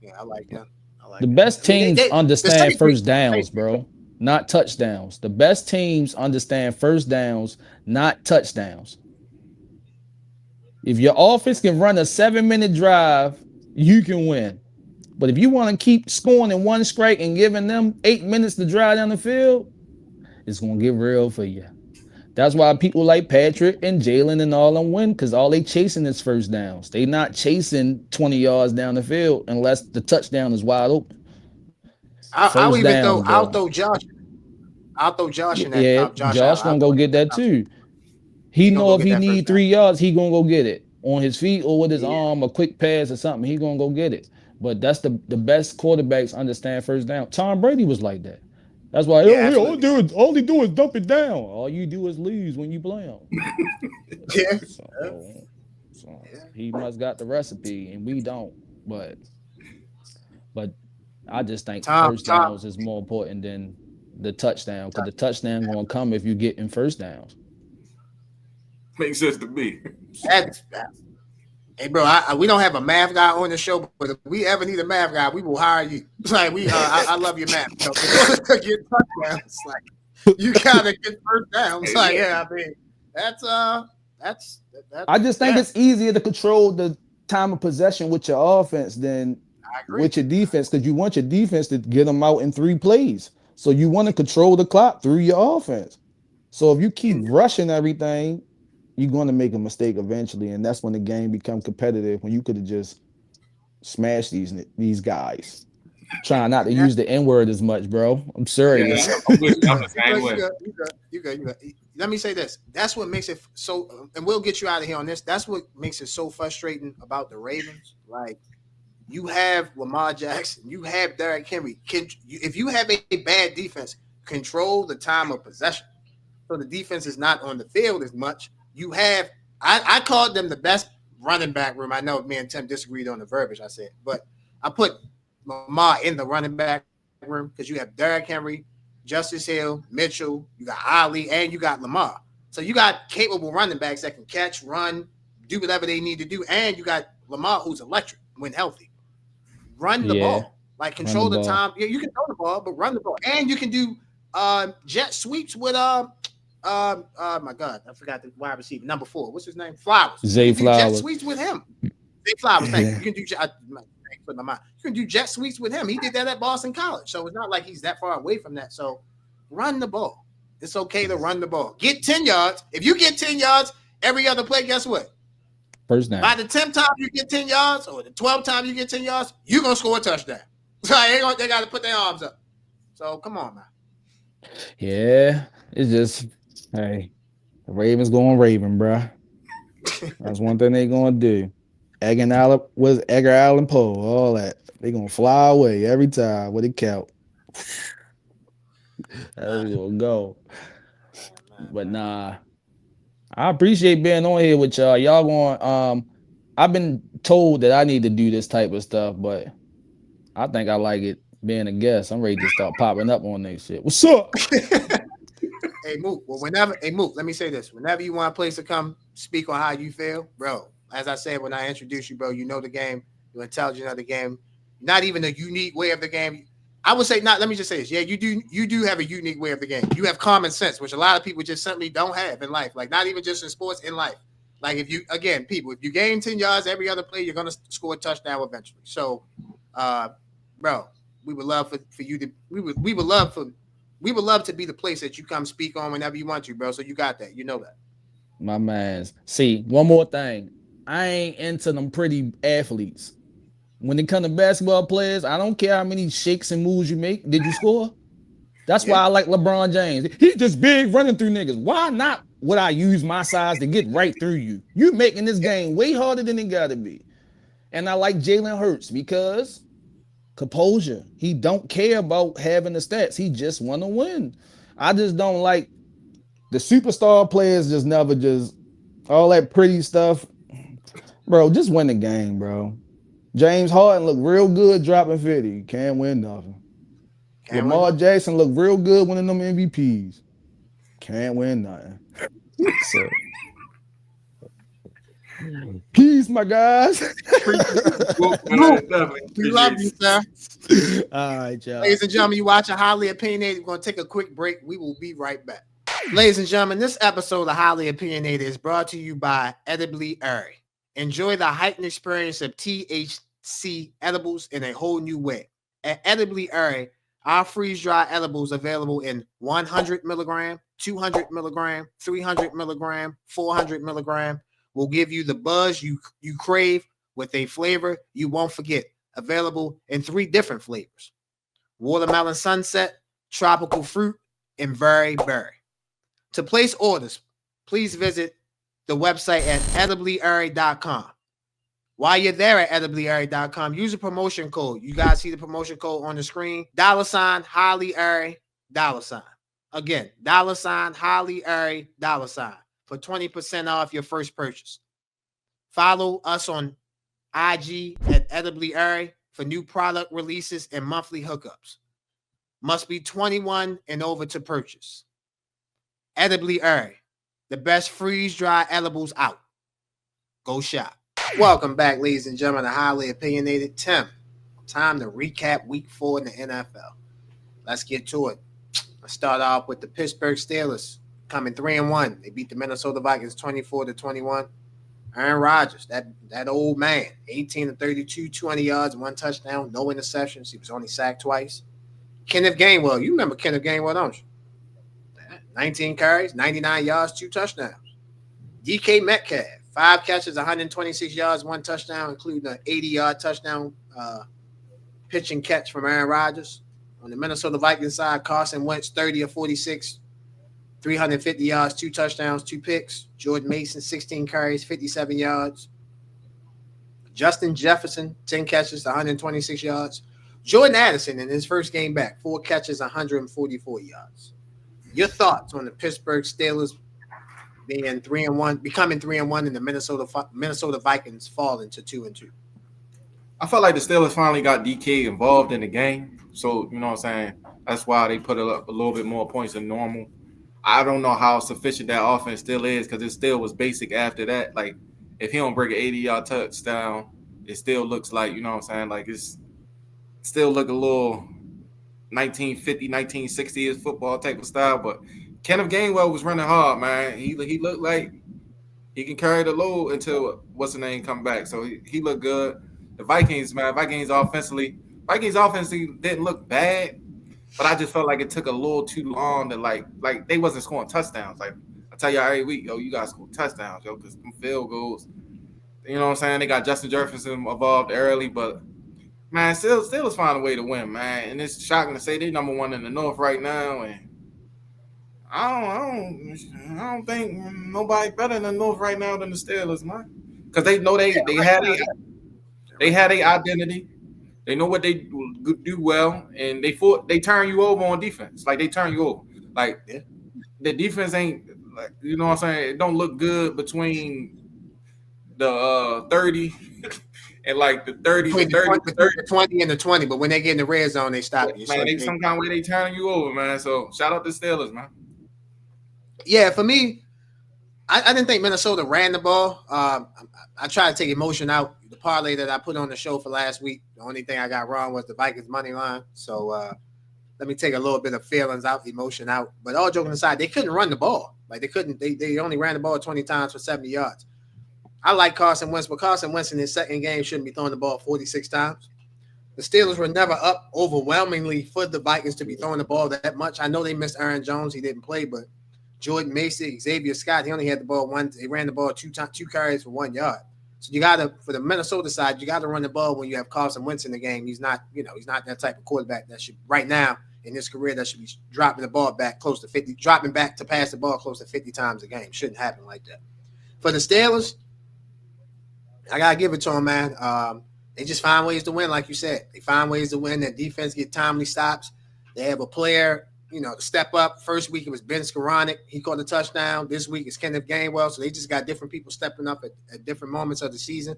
Yeah, I like him. I The like him. best I mean, teams the understand Saints make first downs, bro, not touchdowns. The best teams understand first downs, not touchdowns. If your offense can run a 7-minute drive, you can win. But if you want to keep scoring in one strike and giving them 8 minutes to drive down the field, it's gonna get real for you. That's why people like Patrick and Jalen and all them win, because all they chasing is first downs. They not chasing 20 yards down the field unless the touchdown is wide open. I'll First even downs, throw. I'll bro. throw Josh. I'll throw Josh in that. Yeah, Josh Josh Allen. I'll gonna throw go him get in that that too. He He gonna know go if get he that first need down. 3 yards, he gonna go get it on his feet or with his Yeah, arm, a quick pass or something. He gonna go get it. But that's the best quarterbacks understand first down. Tom Brady was like that. That's why yeah, absolutely. all they do is dump it down. All you do is lose when you play them. Yeah, So, so yeah. he must got the recipe, and we don't. But but I just think first Tom. downs is more important than the touchdown, because the touchdown gonna come if you get in first downs. Makes sense to me. So That's Hey, bro, we don't have a math guy on the show, but if we ever need a math guy, we will hire you. It's like I love your math. So in order to get touchdowns, like you gotta get first downs. Like yeah, I mean that's I just think yeah, it's easier to control the time of possession with your offense than I agree. with your defense, because you want your defense to get them out in 3 plays. So you want to control the clock through your offense. So if you keep And rushing everything, you're going to make a mistake eventually, and that's when the game become competitive. When you could have just smashed these guys. Trying not to yeah, use the N word as much, bro. I'm Yeah, serious. I'm with you. I'm you the same way. good. Let me say this. That's what makes it so, and we'll get you out of here on this. That's what makes it so frustrating about the Ravens. Like you have Lamar Jackson, you have Derrick Henry. If you have a bad defense, control the time of possession. So the defense is not on the field as much. You have, I called them the best running back room. I know me and Tim disagreed on the verbiage I said, but I put Lamar in the running back room because you have Derrick Henry, Justice Hill, Mitchell, you got Ali, and you got Lamar. So you got capable running backs that can catch, run, do whatever they need to do, and you got Lamar who's electric when healthy. Run the Yeah, ball, like run the control the ball. time. Yeah, you can throw the ball, but run the ball, and you can do jet sweeps with oh my God, I forgot the wide receiver number 4. What's his name? Flowers. You Zay can do jet Flowers. sweeps with him. Zay Flowers, thank you. Yeah. You can do put my mind. You can do jet sweeps with him. He did that at Boston College, so it's not like he's that far away from that. So run the ball. It's okay to run the ball. Get 10 yards. If you get 10 yards every other play, guess what? First By down. the 10th time you get 10 yards or the 12th time you get 10 yards, you're going to score a touchdown. So they got to put their arms up. So come on, man. Yeah, it's just, hey, the Ravens going Raven, bro. That's one thing they gonna do. Edgar Allan Poe, all that. They gonna fly away every time with a count. That's we gonna go. But nah, I appreciate being on here with y'all. Y'all going I've been told that I need to do this type of stuff, but I think I like it being a guest. I'm ready to start popping up on that shit. What's up? Hey Mook, Mook, let me say this. Whenever you want a place to come speak on how you feel, bro, as I said when I introduced you, bro, you know the game, you're intelligent of the game, not even a unique way of the game. I would say not, let me just say this. Yeah, you do have a unique way of the game. You have common sense, which a lot of people just simply don't have in life. Like not even just in sports, in life. Like if you gain 10 yards every other play, you're gonna score a touchdown eventually. So bro, we would love for you to we would love to be the place that you come speak on whenever you want to, bro. So you got that. You know that. My man's. See, one more thing. I ain't into them pretty athletes. When it comes to basketball players, I don't care how many shakes and moves you make. Did you score? That's why Yeah. I like LeBron James. He's just big running through niggas. Why not would I use my size to get right through you? You making this game way harder than it gotta be. And I like Jalen Hurts because composure. He don't care about having the stats. He just want to win. I just don't like the superstar players. Just never just all that pretty stuff, bro. Just win the game, bro. James Harden looked real good dropping 50. Can't win nothing. Can't win Lamar nothing. Jackson looked real good winning them MVPs. Can't win nothing. So peace, my guys. Mook, Definitely we love you, appreciate sir. All right, y'all. Ladies and gentlemen, you watching Highly Opinionated. We're going to take a quick break. We will be right back. Ladies and gentlemen, this episode of Highly Opinionated is brought to you by Edibly Airy. Enjoy the heightened experience of THC edibles in a whole new way. At Edibly Airy, our freeze-dry edibles available in 100 milligram, 200 milligram, 300 milligram, 400 milligram will give you the buzz you crave with a flavor you won't forget. Available in 3 different flavors: watermelon sunset, tropical fruit, and berry. To place orders, please visit the website at ediblyairy.com. While you're there at ediblyairy.com, use a promotion code. You guys see the promotion code on the screen? $ Highly Airy, $. Again, $ Highly Airy, $ for 20% off your first purchase. Follow us on IG at Edibly Airy for new product releases and monthly hookups. Must be 21 and over to purchase. Edibly Airy, the best freeze-dry edibles out. Go shop. Welcome back, ladies and gentlemen, to Highly Opinionated. Tim, time to recap week 4 in the NFL. Let's get to it. Let's start off with the Pittsburgh Steelers coming 3-1. They beat the Minnesota Vikings 24-21. Aaron Rodgers, that old man, 18 of 32, 200 yards, 1 touchdown, no interceptions. He was only sacked twice. Kenneth Gainwell, you remember Kenneth Gainwell, don't you? 19 carries, 99 yards, 2 touchdowns. DK Metcalf, 5 catches, 126 yards, 1 touchdown, including an 80-yard touchdown pitch and catch from Aaron Rodgers. On the Minnesota Vikings side, Carson Wentz, 30 of 46, 350 yards, 2 touchdowns, 2 picks. Jordan Mason, 16 carries, 57 yards. Justin Jefferson, 10 catches, 126 yards. Jordan Addison, in his first game back, 4 catches, 144 yards. Your thoughts on the Pittsburgh Steelers being 3-1, becoming 3-1, and the Minnesota Vikings falling to 2-2? I felt like the Steelers finally got DK involved in the game. So, you know what I'm saying? That's why they put up a little bit more points than normal. I don't know how sufficient that offense still is because it still was basic after that. Like, if he don't break an 80-yard touchdown, it still looks like, you know what I'm saying? Like, it's still look a little 1950, 1960s football type of style. But Kenneth Gainwell was running hard, man. He looked like he can carry the load until what's the name come back. So he looked good. The Vikings, man, Vikings offensively didn't look bad, but I just felt like it took a little too long to like they wasn't scoring touchdowns. Like I tell you every week, yo, you guys score touchdowns, yo, because them field goals. You know what I'm saying? They got Justin Jefferson involved early, but man, Steelers find a way to win, man. And it's shocking to say they're number 1 in the North right now, and I don't think nobody better in the North right now than the Steelers, man. Because they know they had a identity. They know what they do well, and they turn you over on defense. Like they turn you over. Like the defense ain't like, you know what I'm saying. It don't look good between the 30 and like the 30 Between to 30, the 20 and the 20, but when they get in the red zone, they stop you. Man, they some kind of way they turn you over, man. So shout out to Steelers, man. Yeah, for me, I didn't think Minnesota ran the ball. I tried to take emotion out. The parlay that I put on the show for last week, the only thing I got wrong was the Vikings money line. So let me take a little bit of feelings out, emotion out. But all joking aside, they couldn't run the ball. Like they couldn't. They only ran the ball 20 times for 70 yards. I like Carson Wentz, but Carson Wentz in his second game shouldn't be throwing the ball 46 times. The Steelers were never up overwhelmingly for the Vikings to be throwing the ball that much. I know they missed Aaron Jones. He didn't play, but Jordan Mason, Xavier Scott, he only had the ball once. They ran the ball 2 carries for 1 yard. So you got to, for the Minnesota side, you got to run the ball when you have Carson Wentz in the game. He's not that type of quarterback that should, right now in his career, that should be dropping the ball back close to 50, dropping back to pass the ball close to 50 times a game. Shouldn't happen like that. For the Steelers, I got to give it to him, man. They just find ways to win, like you said. They find ways to win. Their defense get timely stops. They have a player, to step up. First week it was Ben Skoranek. He caught a touchdown. This week it's Kenneth Gainwell. So they just got different people stepping up at different moments of the season.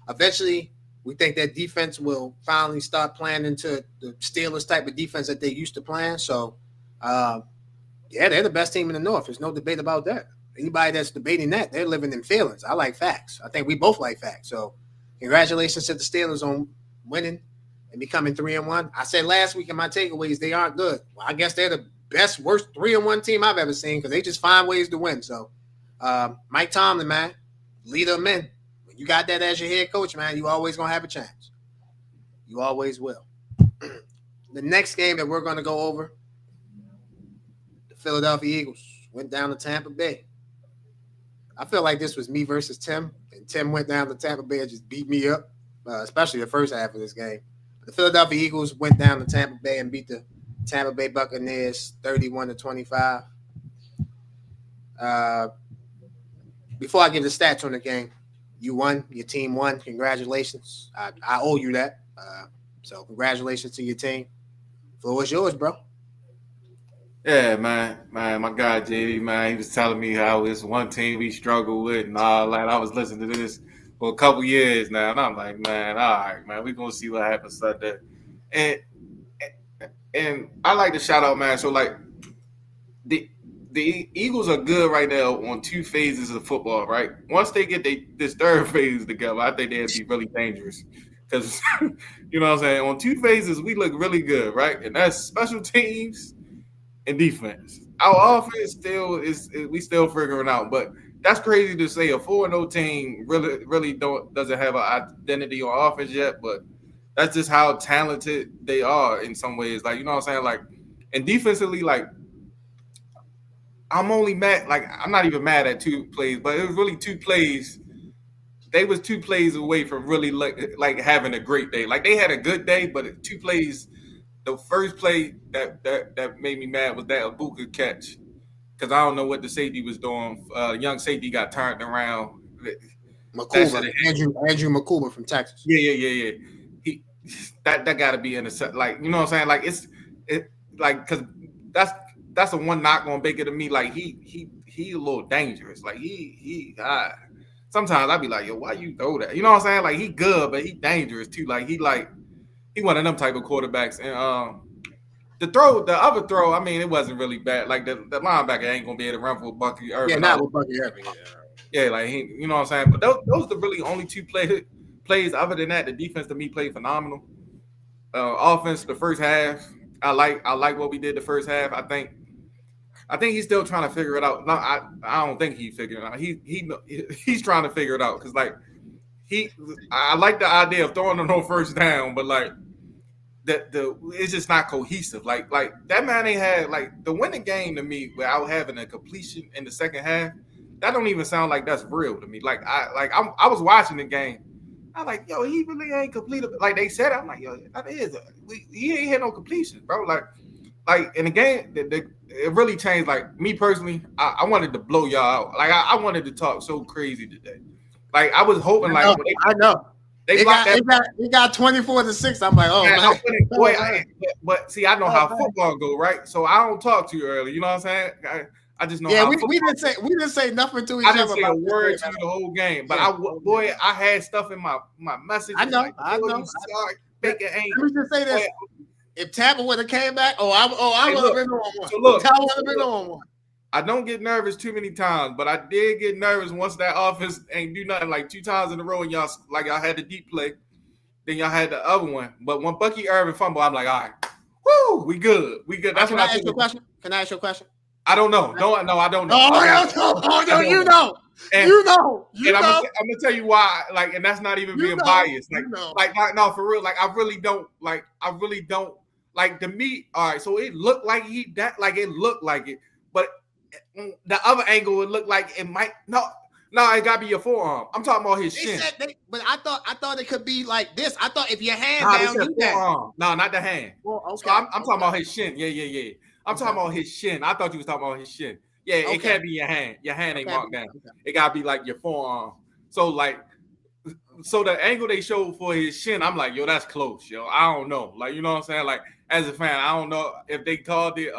Eventually, we think that defense will finally start playing into the Steelers type of defense that they used to playing. So, they're the best team in the North. There's no debate about that. Anybody that's debating that, they're living in feelings. I like facts. I think we both like facts. So, congratulations to the Steelers on winning and becoming 3-1. I said last week in my takeaways they aren't good. Well, I guess they're the worst 3-1 team I've ever seen because they just find ways to win. So, Mike Tomlin, man, leader of men. When you got that as your head coach, man, you always gonna have a chance. You always will. The next game that we're gonna go over, the Philadelphia Eagles went down to Tampa Bay. I feel like this was me versus Tim, and Tim went down to Tampa Bay and just beat me up, especially the first half of this game. But the Philadelphia Eagles went down to Tampa Bay and beat the Tampa Bay Buccaneers 31-25. Before I give the stats on the game, you won. Your team won. Congratulations. I owe you that. So congratulations to your team. Floor is yours, bro. Yeah, man, my guy JD, man, he was telling me how it's one team we struggle with and all that. I was listening to this for a couple years now, and I'm like, man, all right, man, we're gonna see what happens Sunday. And I like to shout out, man. So like the Eagles are good right now on two phases of football, right? Once they get this third phase together, I think they'll be really dangerous. Because you know what I'm saying? On two phases, we look really good, right? And that's special teams and defense. Our offense we still figuring out, but that's crazy to say. A 4-0 team really doesn't have an identity on offense yet, but that's just how talented they are in some ways. Like, you know what I'm saying? Like, and defensively, like, I'm only mad. Like, I'm not even mad at two plays, but it was really two plays. They was two plays away from really like having a great day. Like, they had a good day, but two plays. The first play that made me mad was that Ibuka catch, because I don't know what the safety was doing. Young safety got turned around. Makuba, Andrew Makuba from Texas. Yeah. That got to be in the, like, you know what I'm saying? Like, it like, because that's the one knock on Baker to me. Like, he a little dangerous. Like, sometimes I be like, yo, why you throw that? You know what I'm saying? Like, he good, but he dangerous too. Like, he one of them type of quarterbacks. And the other throw, I mean, it wasn't really bad. Like, the linebacker ain't gonna be able to run for Bucky Irvin. Yeah, not with Bucky Irvin. Yeah, like, he, you know what I'm saying? But those are the really only two plays. Other than that, the defense to me played phenomenal. Offense, the first half, I like what we did the first half. I think he's still trying to figure it out. No, I don't think he's figuring it out. He's trying to figure it out, because like I like the idea of throwing them on first down, but like it's just not cohesive. Like that man ain't had, like, the winning game to me without having a completion in the second half. That don't even sound like that's real to me. Like I was watching the game. I'm like, yo, he really ain't completed. Like they said, I'm like, yo, that is he ain't had no completion, bro. Like in the game, it really changed. Like, me personally, I wanted to blow y'all out. Like I wanted to talk so crazy today. Like, I was hoping, like, I know. They got 24-6. I'm like, oh, man. But see, I know how football go, right? So I don't talk too early. You know what I'm saying? I just know. Yeah, we didn't say nothing to each other. I didn't say a word to you the whole game. But I had stuff in my message. I know. Like, I know. Sorry, Baker ain't. Let me just say this: if Tampa would have came back, I would have been on one. So look, Tampa would have been on one. I don't get nervous too many times, but I did get nervous once that offense ain't do nothing, like 2 times in a row, and y'all had the deep play, then y'all had the other one. But when Bucky Irvin fumble, I'm like, all right, woo, we good. That's what I think. Can I ask you a question? I don't know. No, I don't know. You know. And I'm gonna tell you why. Like, and that's not even being biased. Like, no, for real. Like, I really don't. Like, to me, all right. So it looked like it looked like it, but the other angle, it looked like it might no, it gotta be your forearm. I'm talking about his shin. But I thought it could be like this. I thought if your hand down, you forearm. No, not the hand. Well, okay. So I'm talking about his shin. Yeah. I'm talking about his shin. I thought you was talking about his shin. Yeah, it can't be your hand. Your hand ain't marked down. Okay. It gotta be like your forearm. So like So the angle they showed for his shin, I'm like, yo, that's close, yo. I don't know. Like, you know what I'm saying? Like, as a fan, I don't know if they called it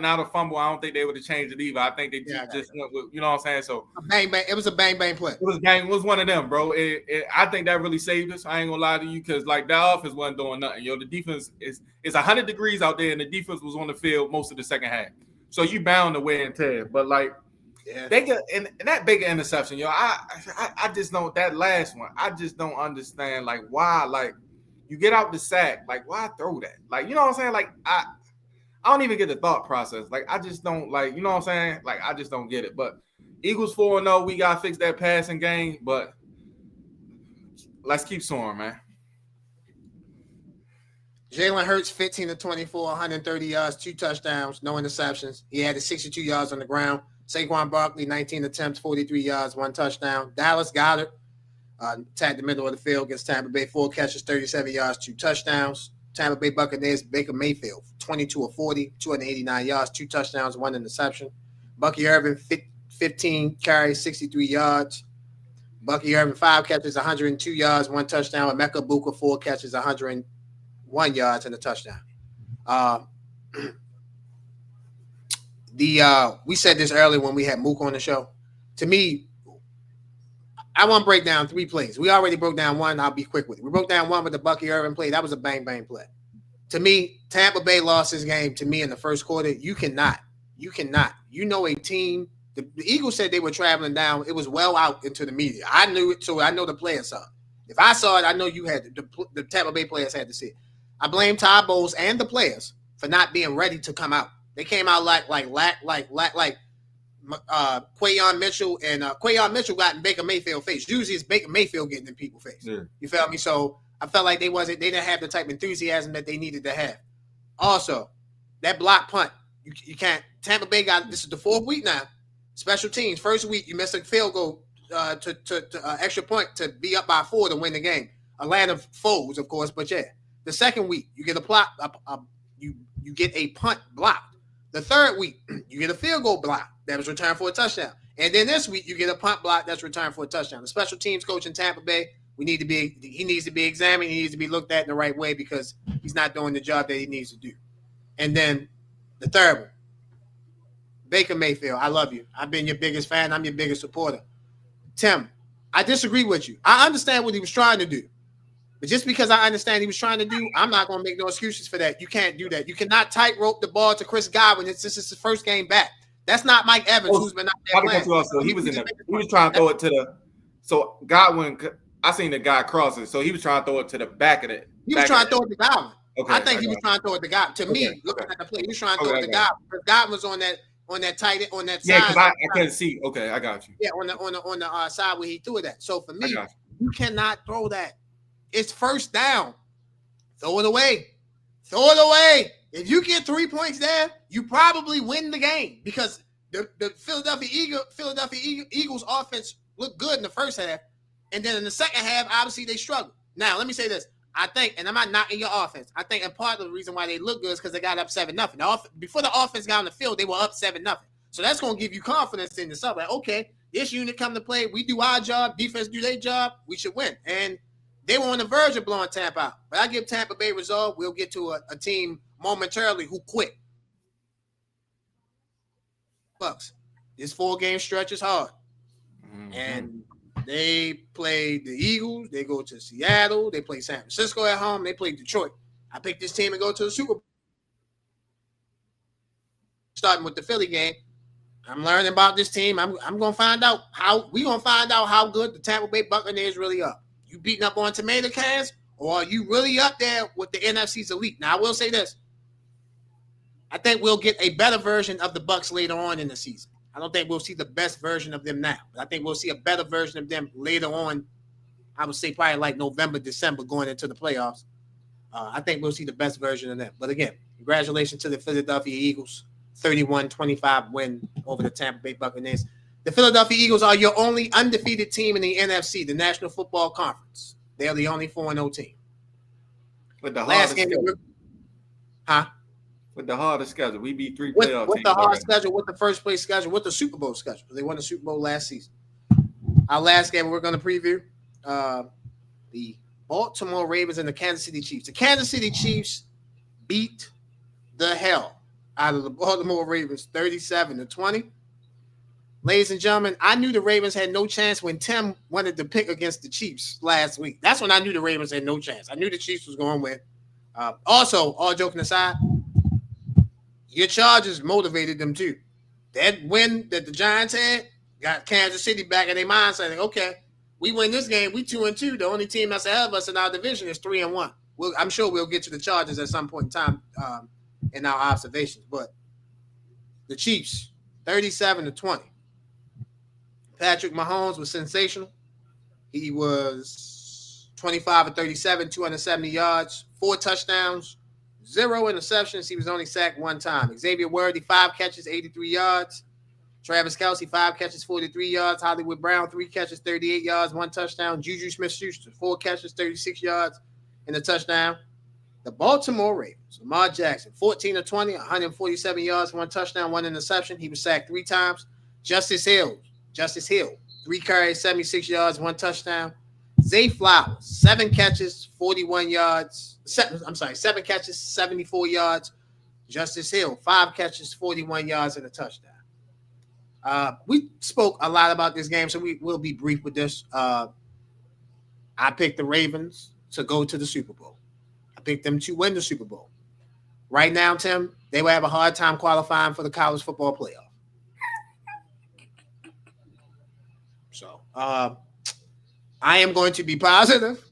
not a fumble. I don't think they would have changed it either. I think they just went with, you know what I'm saying? So a bang bang. It was a bang bang play. It was one of them, bro. I think that really saved us. I ain't gonna lie to you, because like that offense wasn't doing nothing. Yo, the defense is 100 degrees out there, and the defense was on the field most of the second half. So you bound to wear and tear. But like, they get and that big interception, yo. I just don't, that last one. I just don't understand, like, why, like, you get out the sack, like, why throw that? Like, you know what I'm saying? Like, I don't even get the thought process. Like, I just don't, like, you know what I'm saying? Like, I just don't get it. But Eagles 4-0, we got to fix that passing game. But let's keep soaring, man. Jalen Hurts, 15 to 24, 130 yards, 2 touchdowns, no interceptions. He had 62 yards on the ground. Saquon Barkley, 19 attempts, 43 yards, 1 touchdown. Dallas Goedert tagged the middle of the field against Tampa Bay, 4 catches, 37 yards, 2 touchdowns. Tampa Bay Buccaneers, Baker Mayfield, 22 of 40, 289 yards, 2 touchdowns, 1 interception. Bucky Irvin, 15 carries, 63 yards. Bucky Irvin, 5 catches, 102 yards, 1 touchdown. Emeka Buka, 4 catches, 101 yards, and a touchdown. We said this earlier when we had Mook on the show. To me, I want to break down 3 plays. We already broke down 1. I'll be quick with it. We broke down 1 with the Bucky Irvin play. That was a bang-bang play. To me, Tampa Bay lost this game to me in the first quarter. You cannot. You know a team. The Eagles said they were traveling down. It was well out into the media. I knew it, so I know the players saw it. If I saw it, I know you had the Tampa Bay players had to see it. I blame Todd Bowles and the players for not being ready to come out. They came out like Quayon Mitchell, and Quayon Mitchell got in Baker Mayfield face. Usually it's Baker Mayfield getting in people's face. Yeah. You feel me? So I felt like they didn't have the type of enthusiasm that they needed to have. Also, that block punt, you can't. Tampa Bay this is the 4th week now. Special teams, first week you missed a field goal to extra point to be up by 4 to win the game. A land of foes, of course, but yeah. The second week you get you get a punt blocked. The third week you get a field goal block that was returned for a touchdown. And then this week you get a punt block that's returned for a touchdown. The special teams coach in Tampa Bay, he needs to be examined. He needs to be looked at in the right way because he's not doing the job that he needs to do. And then the third one, Baker Mayfield, I love you. I've been your biggest fan. I'm your biggest supporter. Tim, I disagree with you. I understand what he was trying to do. But just because I understand he was trying to do, I'm not going to make no excuses for that. You can't do that. You cannot tightrope the ball to Chris Godwin. This is his first game back. That's not Mike Evans, who's been out there playing. Also, he was trying to throw it to the – so Godwin – I seen the guy cross it, so he was trying to throw it to the back of it. He was trying to throw it to Godwin. Okay, I think he was trying to throw it to Godwin. To me, looking at the play, he was trying to throw it to Godwin. Because Godwin was on that tight on that side. Yeah, because I couldn't see. Okay, I got you. Yeah, on the side where he threw it at. So for me, you cannot throw that. It's first down. Throw it away. Throw it away. If you get 3 points there, you probably win the game because the Philadelphia Eagles offense looked good in the first half. And then in the second half, obviously, they struggled. Now, let me say this. I think, and I'm not knocking your offense, I think, and part of the reason why they look good is because they got up 7-0. Before the offense got on the field, they were up 7-0. So that's going to give you confidence in yourself. Like, okay, this unit come to play. We do our job. Defense do their job. We should win. And they were on the verge of blowing Tampa out. But I give Tampa Bay resolve. We'll get to a team momentarily who quit. Bucks. This 4-game stretch is hard. Mm-hmm. And they play the Eagles. They go to Seattle. They play San Francisco at home. They play Detroit. I picked this team and go to the Super Bowl. Starting with the Philly game, I'm learning about this team. I'm going to find out how good the Tampa Bay Buccaneers really are. You beating up on tomato cans, or are you really up there with the NFC's elite? Now, I will say this. I think we'll get a better version of the Bucs later on in the season. I don't think we'll see the best version of them now. But I think we'll see a better version of them later on. I would say probably like November, December going into the playoffs. I think we'll see the best version of them. But again, congratulations to the Philadelphia Eagles. 31-25 win over the Tampa Bay Buccaneers. The Philadelphia Eagles are your only undefeated team in the NFC, the National Football Conference. They're the only 4-0 team. With the last game, with the hardest schedule, we beat 3 playoff teams. With the hard schedule, with the first place schedule, with the Super Bowl schedule. They won the Super Bowl last season. Our last game we're going to preview the Baltimore Ravens and the Kansas City Chiefs. The Kansas City Chiefs beat the hell out of the Baltimore Ravens 37-20. Ladies and gentlemen, I knew the Ravens had no chance when Tim wanted to pick against the Chiefs last week. That's when I knew the Ravens had no chance. I knew the Chiefs was going to win. Also, all joking aside, your Chargers motivated them too. That win that the Giants had got Kansas City back in their mind saying, okay, we win this game, we 2-2. The only team that's ahead of us in our division is 3-1. I'm sure we'll get to the Chargers at some point in time in our observations. But the Chiefs, 37-20. Patrick Mahomes was sensational. He was 25 of 37, 270 yards, 4 touchdowns, 0 interceptions. He was only sacked 1 time. Xavier Worthy, 5 catches, 83 yards. Travis Kelce, 5 catches, 43 yards. Hollywood Brown, 3 catches, 38 yards, 1 touchdown. Juju Smith-Schuster, 4 catches, 36 yards, and a touchdown. The Baltimore Ravens, Lamar Jackson, 14 of 20, 147 yards, 1 touchdown, 1 interception. He was sacked 3 times. Justice Hill, 3 carries, 76 yards, 1 touchdown. Zay Flowers, 7 catches, 41 yards. 7 catches, 74 yards. Justice Hill, 5 catches, 41 yards, and a touchdown. We spoke a lot about this game, so we will be brief with this. I picked the Ravens to go to the Super Bowl. I picked them to win the Super Bowl. Right now, Tim, they will have a hard time qualifying for the college football playoff. So, I am going to be positive.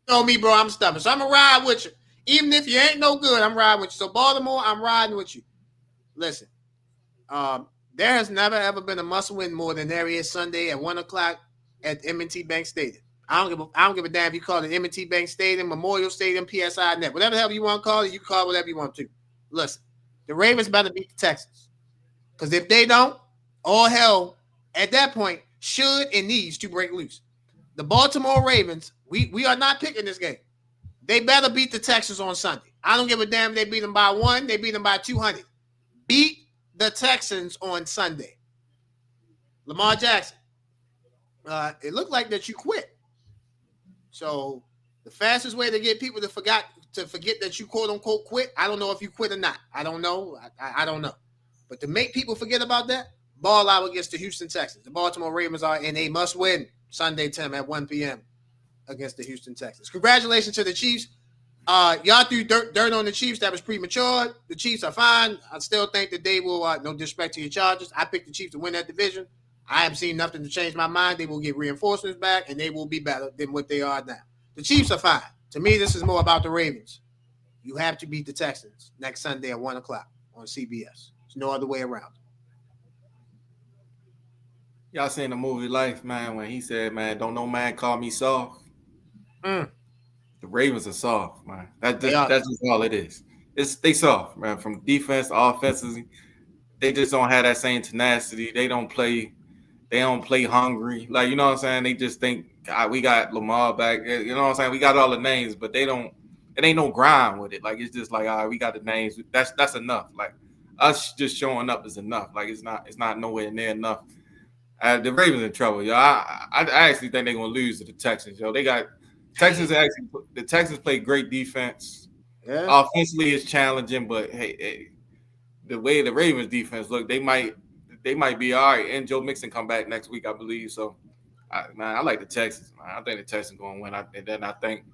You know me, bro, I'm stubborn. So I'm going to ride with you. Even if you ain't no good, I'm riding with you. So, Baltimore, I'm riding with you. Listen, there has never, ever been a must-win more than there is Sunday at 1 o'clock at M&T Bank Stadium. I don't give a damn if you call it M&T Bank Stadium, Memorial Stadium, PSI Net. Whatever the hell you want to call it, you call it whatever you want to. Listen, the Ravens better beat the Texans. Because if they don't, all hell at that point should and needs to break loose. The Baltimore Ravens, we are not picking this game. They better beat the Texans on Sunday. I don't give a damn if they beat them by 1, they beat them by 200. Beat the Texans on Sunday. Lamar Jackson, it looked like that you quit. So the fastest way to get people to forget that you quote unquote quit, I don't know if you quit or not. I don't know. I don't know. But to make people forget about that, ball out against the Houston Texans. The Baltimore Ravens are in a must-win Sunday, Tim, at 1 p.m. against the Houston Texans. Congratulations to the Chiefs. Y'all threw dirt on the Chiefs. That was premature. The Chiefs are fine. I still think that they will, no disrespect to your Chargers. I picked the Chiefs to win that division. I have seen nothing to change my mind. They will get reinforcements back, and they will be better than what they are now. The Chiefs are fine. To me, this is more about the Ravens. You have to beat the Texans next Sunday at 1 o'clock on CBS. There's no other way around. Y'all seen the movie Life, man, when he said, man, don't no man call me soft. The Ravens are soft, man. That's just all it is. They soft, man. From defense to offenses, they just don't have that same tenacity. They don't play hungry. Like, you know what I'm saying? They just think, God, we got Lamar back. You know what I'm saying? We got all the names, but it ain't no grind with it. Like, it's just like, all right, we got the names. That's enough. Like, us just showing up is enough. Like, it's not nowhere near enough. The Ravens in trouble, yo. I actually think they're gonna lose to the Texans, yo. They got the Texans play great defense. Yeah. Offensively, it's challenging, but hey, the way the Ravens defense look, they might be all right. And Joe Mixon come back next week, I believe. So, I like the Texans. Man. I think the Texans gonna win. And then I think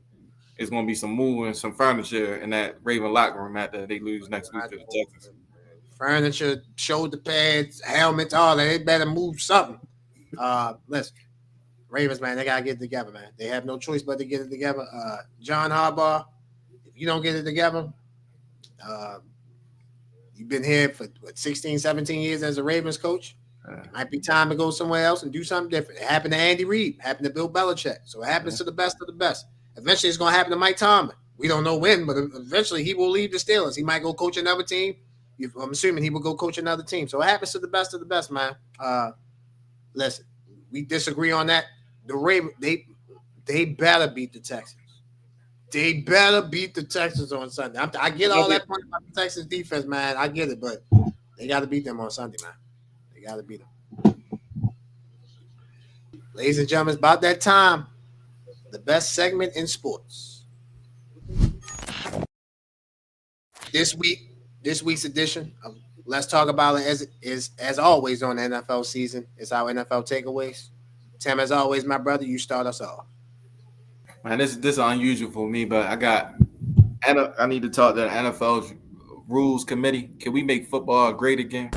it's gonna be some moving, some furniture in that Raven locker room after they lose next week to the Texans. Furniture, shoulder pads, helmets, all that. They better move something. Listen, Ravens, man, they got to get it together, man. They have no choice but to get it together. John Harbaugh, if you don't get it together, you've been here for 16, 17 years as a Ravens coach. It might be time to go somewhere else and do something different. It happened to Andy Reid. It happened to Bill Belichick. So it happens to the best of the best. Eventually, it's going to happen to Mike Tomlin. We don't know when, but eventually he will leave the Steelers. He might go coach another team. I'm assuming he will go coach another team. So it happens to the best of the best, man. Listen, we disagree on that. The Ravens, they better beat the Texans. They better beat the Texans on Sunday. I get all that point about the Texans defense, man. I get it, but they got to beat them on Sunday, man. They got to beat them. Ladies and gentlemen, it's about that time. The best segment in sports. This week's edition of Let's Talk About It as always on the NFL season. It's our NFL takeaways. Tim, as always, my brother, you start us off. Man, this is unusual for me, but I need to talk to the NFL's rules committee. Can we make football great again?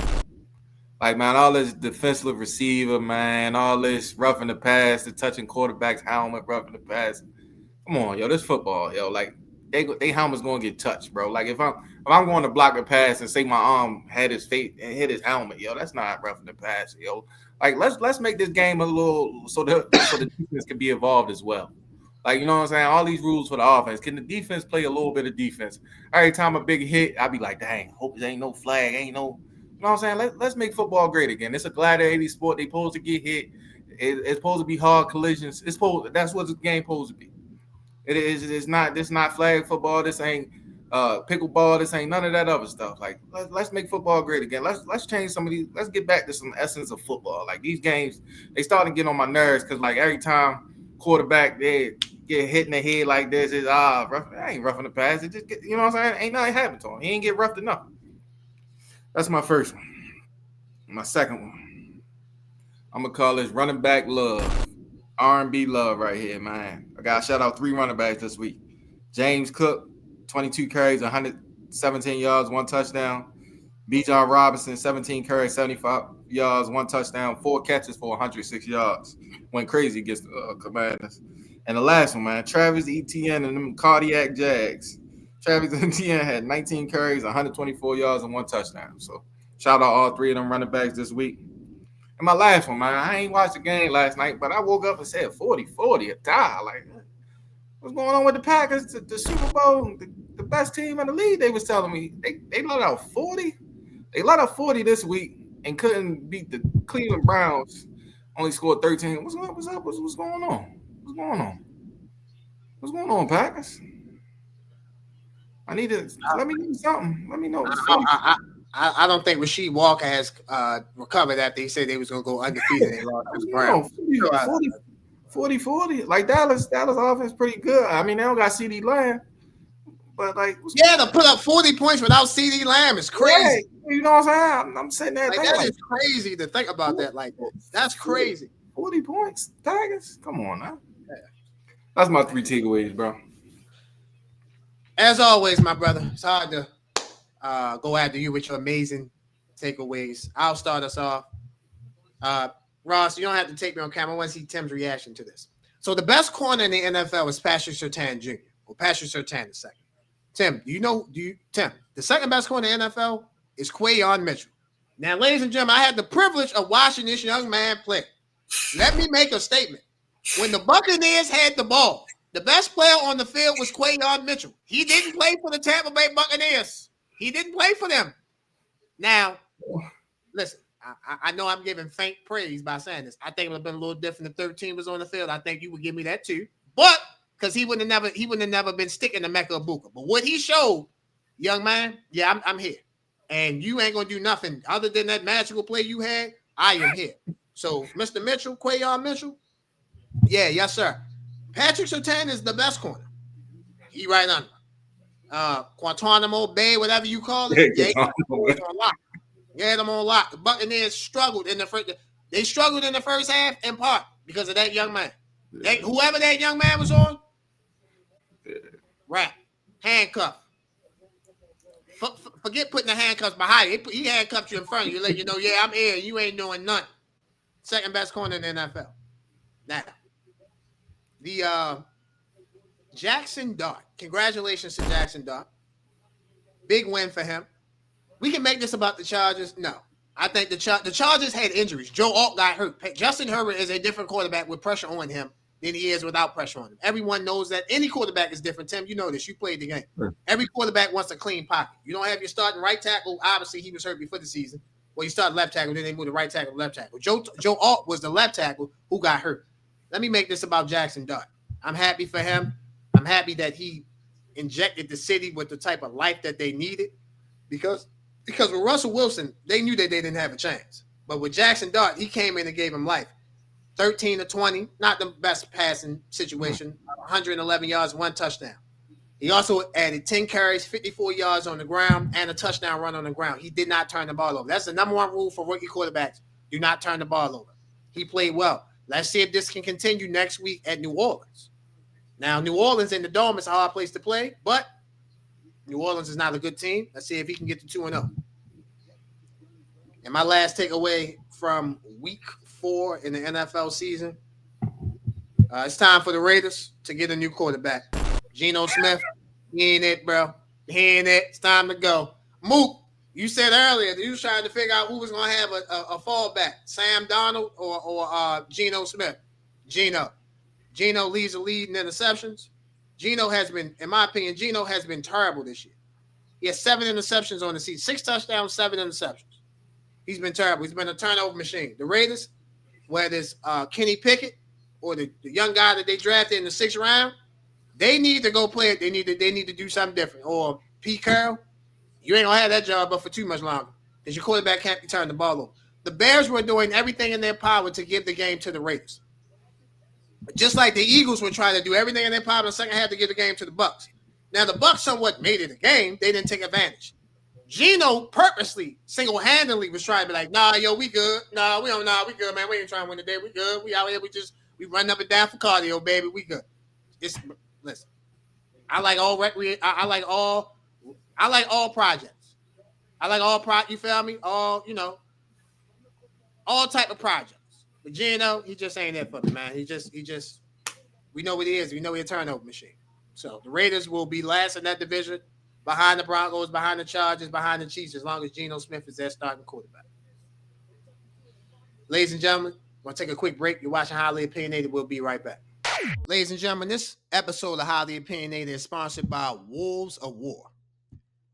Like, man, all this defensive receiver, man, all this roughing the pass, the touching quarterback's helmet, roughing the pass. Come on, yo, this football, yo, like they helmet's gonna get touched, bro. Like if I'm going to block a pass and say my arm had his face and hit his helmet, yo, that's not roughing the pass, yo. Like let's make this game a little so the defense can be involved as well. Like, you know what I'm saying? All these rules for the offense. Can the defense play a little bit of defense? Every time a big hit, I'll be like, dang, hope there ain't no flag, ain't no. You know what I'm saying? Let's make football great again. It's a gladiator sport. They supposed to get hit. It's supposed to be hard collisions. That's what the game supposed to be. It's not. This not flag football. This ain't pickleball. This ain't none of that other stuff. Like let's make football great again. Let's change some of these. Let's get back to some essence of football. Like these games, they starting to get on my nerves because like every time quarterback they get hit in the head like this, it's rough. I ain't roughing the pass. It just get, you know what I'm saying? Ain't nothing happened to him. He ain't get roughed enough. That's my first one. My second one, I'm gonna call this running back love, R&B love right here, man. I got to shout out 3 running backs this week. James Cook, 22 carries, 117 yards, 1 touchdown. Bijan Robinson, 17 carries, 75 yards, 1 touchdown, 4 catches for 106 yards. Went crazy against the Commanders. And the last one, man, Travis Etienne and them cardiac Jags. Travis Etienne had 19 carries, 124 yards, and 1 touchdown. So shout out all 3 of them running backs this week. And my last one, man, I ain't watched the game last night, but I woke up and said 40-40, a tie. Like, what's going on with the Packers? The Super Bowl, the best team in the league, they was telling me. They let out 40. They let out 40 this week and couldn't beat the Cleveland Browns. Only scored 13. What's up? What's going on? What's going on? What's going on, Packers? I need to let me know something. Let me know. I don't think Rasheed Walker has recovered after he said they was going to go undefeated. They lost to the Browns. 40-40. Like Dallas offense pretty good. I mean, they don't got CD Lamb, but like to put up 40 points without CD Lamb is crazy. Yeah, you know what I'm saying? I'm sitting there thinking is crazy to think about that like that. That's crazy. 40 points, Tigers. Come on now. Yeah. That's my 3 takeaways, bro. As always, my brother, it's hard to go after you with your amazing takeaways. I'll start us off. Ross, you don't have to take me on camera. I want to see Tim's reaction to this. So the best corner in the NFL is Patrick Surtain Jr. or Patrick Surtain II. Tim, Tim, the second best corner in the NFL is Quayon Mitchell. Now, ladies and gentlemen, I had the privilege of watching this young man play. Let me make a statement. When the Buccaneers had the ball, the best player on the field was Quayon Mitchell. He didn't play for the Tampa Bay Buccaneers. He didn't play for them. Now, listen, I know I'm giving faint praise by saying this. I think it would have been a little different if 13 was on the field. I think you would give me that too. But because he wouldn't have never been sticking to Mecca Ibuka. But what he showed, young man, yeah, I'm here. And you ain't gonna do nothing other than that magical play you had. I am here. So, Mr. Mitchell, Quayon Mitchell, yeah, yes, sir. Patrick Surtain is the best corner. He right under. Guantanamo Bay, whatever you call it. Yeah, he had them on lock. The Buccaneers struggled in the first. They struggled in the first half in part because of that young man. Whoever that young man was on, right, handcuff. Forget putting the handcuffs behind you. He handcuffed you in front of you, let you know, yeah, I'm here. You ain't doing nothing. Second best corner in the NFL. Now, the Jackson Dart. Congratulations to Jackson Dart. Big win for him. We can make this about the Chargers. No. I think the Chargers had injuries. Joe Alt got hurt. Justin Herbert is a different quarterback with pressure on him than he is without pressure on him. Everyone knows that. Any quarterback is different. Tim, you know this. You played the game. Sure. Every quarterback wants a clean pocket. You don't have your starting right tackle. Obviously, he was hurt before the season. Well, you started left tackle, then they moved the right tackle to left tackle. Joe Alt was the left tackle who got hurt. Let me make this about Jackson Dart. I'm happy for him. I'm happy that he injected the city with the type of life that they needed because with Russell Wilson, they knew that they didn't have a chance. But with Jackson Dart, he came in and gave him life. 13 to 20, not the best passing situation, 111 yards, 1 touchdown. He also added 10 carries, 54 yards on the ground, and a touchdown run on the ground. He did not turn the ball over. That's the number one rule for rookie quarterbacks. Do not turn the ball over. He played well. Let's see if this can continue next week at New Orleans. Now, New Orleans in the Dome is a hard place to play, but New Orleans is not a good team. Let's see if he can get to 2-0. And my last takeaway from week 4 in the NFL season, it's time for the Raiders to get a new quarterback. Geno Smith, he ain't it, bro. He ain't it. It's time to go. Mook, you said earlier that you was trying to figure out who was going to have a fallback, Sam Darnold or Geno Smith. Geno leads the lead in interceptions. Geno has been, in my opinion, Geno has been terrible this year. He has 7 interceptions on the season, 6 touchdowns, 7 interceptions. He's been terrible. He's been a turnover machine. The Raiders, whether it's Kenny Pickett or the young guy that they drafted in the 6th round, they need to go play it. They need to do something different. Or Pete Carroll, you ain't gonna have that job but for too much longer because your quarterback can't be turning the ball over. The Bears were doing everything in their power to give the game to the Raiders, but just like the Eagles were trying to do everything in their power in the second half to give the game to the Bucs. Now the Bucs somewhat made it a game. They didn't take advantage. Geno purposely, single-handedly was trying to be like, nah, yo, we good. Nah, we good, man. We ain't trying to win today. We good. We out here. We run up and down for cardio, baby. We good. Listen. I like all projects. I like all you feel me? All type of projects. But Geno, he just ain't there for me, man. He just we know what he is. We know he's a turnover machine. So the Raiders will be last in that division, behind the Broncos, behind the Chargers, behind the Chiefs, as long as Geno Smith is their starting quarterback. Ladies and gentlemen, we're going to take a quick break. You're watching Highly Opinionated. We'll be right back. Ladies and gentlemen, this episode of Highly Opinionated is sponsored by Wolves of War.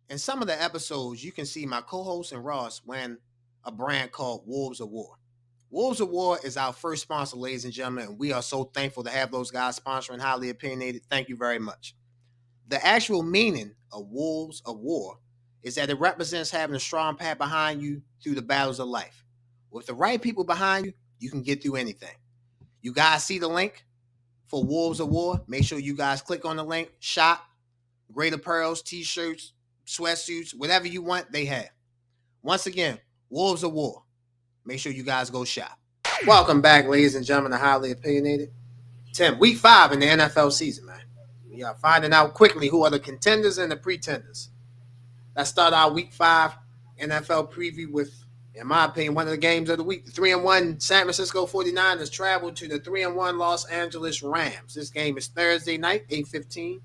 In some of the episodes, you can see my co-host and Ross wearing a brand called Wolves of War. Wolves of War is our first sponsor, ladies and gentlemen, and we are so thankful to have those guys sponsoring Highly Opinionated. Thank you very much. The actual meaning of Wolves of War is that it represents having a strong path behind you through the battles of life. With the right people behind you, you can get through anything. You guys see the link for Wolves of War? Make sure you guys click on the link, shop, great apparels, t-shirts, sweatsuits, whatever you want, they have. Once again, Wolves of War. Make sure you guys go shop. Welcome back, ladies and gentlemen, to Highly Opinionated. Tim, week 5 in the NFL season, man. We are finding out quickly who are the contenders and the pretenders. Let's start our week 5 NFL preview with, in my opinion, one of the games of the week. The 3-1 San Francisco 49ers traveled to the 3-1 Los Angeles Rams. This game is Thursday night, 8:15.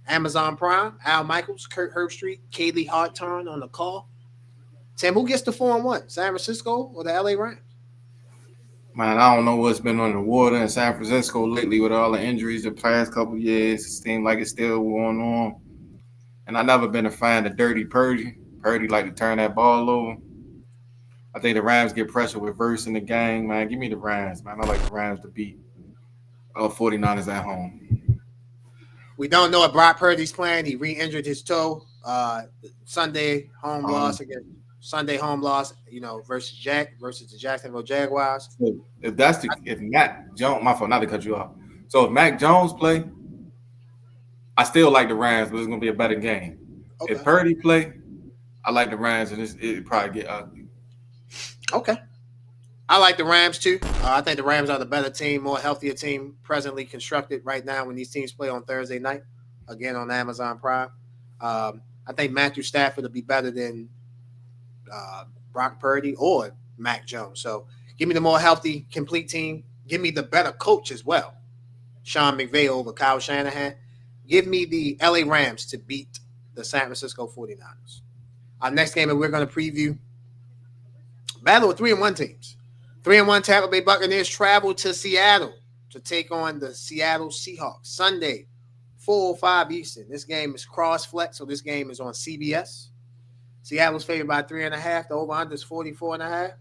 Amazon Prime, Al Michaels, Kurt Herbstreit, Kaylee Harttorn on the call. Tim, who gets the 4-1, San Francisco or the LA Rams? Man, I don't know what's been on the water in San Francisco lately with all the injuries the past couple of years. It seems like it's still going on. And I've never been a fan of Dirty Purdy. Purdy like to turn that ball over. I think the Rams get pressure with Verse in the game, man. Give me the Rams, man. I like the Rams to beat 49ers at home. We don't know if Brock Purdy's playing. He re-injured his toe. Sunday home loss, versus the Jacksonville Jaguars. So if Mac Jones, my fault, not to cut you off. So if Mac Jones play, I still like the Rams, but it's gonna be a better game. Okay. If Purdy play, I like the Rams, and it probably get ugly. Okay. I like the Rams too. I think the Rams are the better team, more healthier team, presently constructed right now when these teams play on Thursday night, again on Amazon Prime. I think Matthew Stafford will be better than Brock Purdy or Mac Jones. So give me the more healthy, complete team. Give me the better coach as well. Sean McVay over Kyle Shanahan. Give me the LA Rams to beat the San Francisco 49ers. Our next game that we're going to preview, battle of 3-1 teams. 3-1 Tampa Bay Buccaneers travel to Seattle to take on the Seattle Seahawks. Sunday, 4:05 Eastern. This game is cross-flex, so this game is on CBS. Seattle's favored by 3.5. The over-under is 44.5.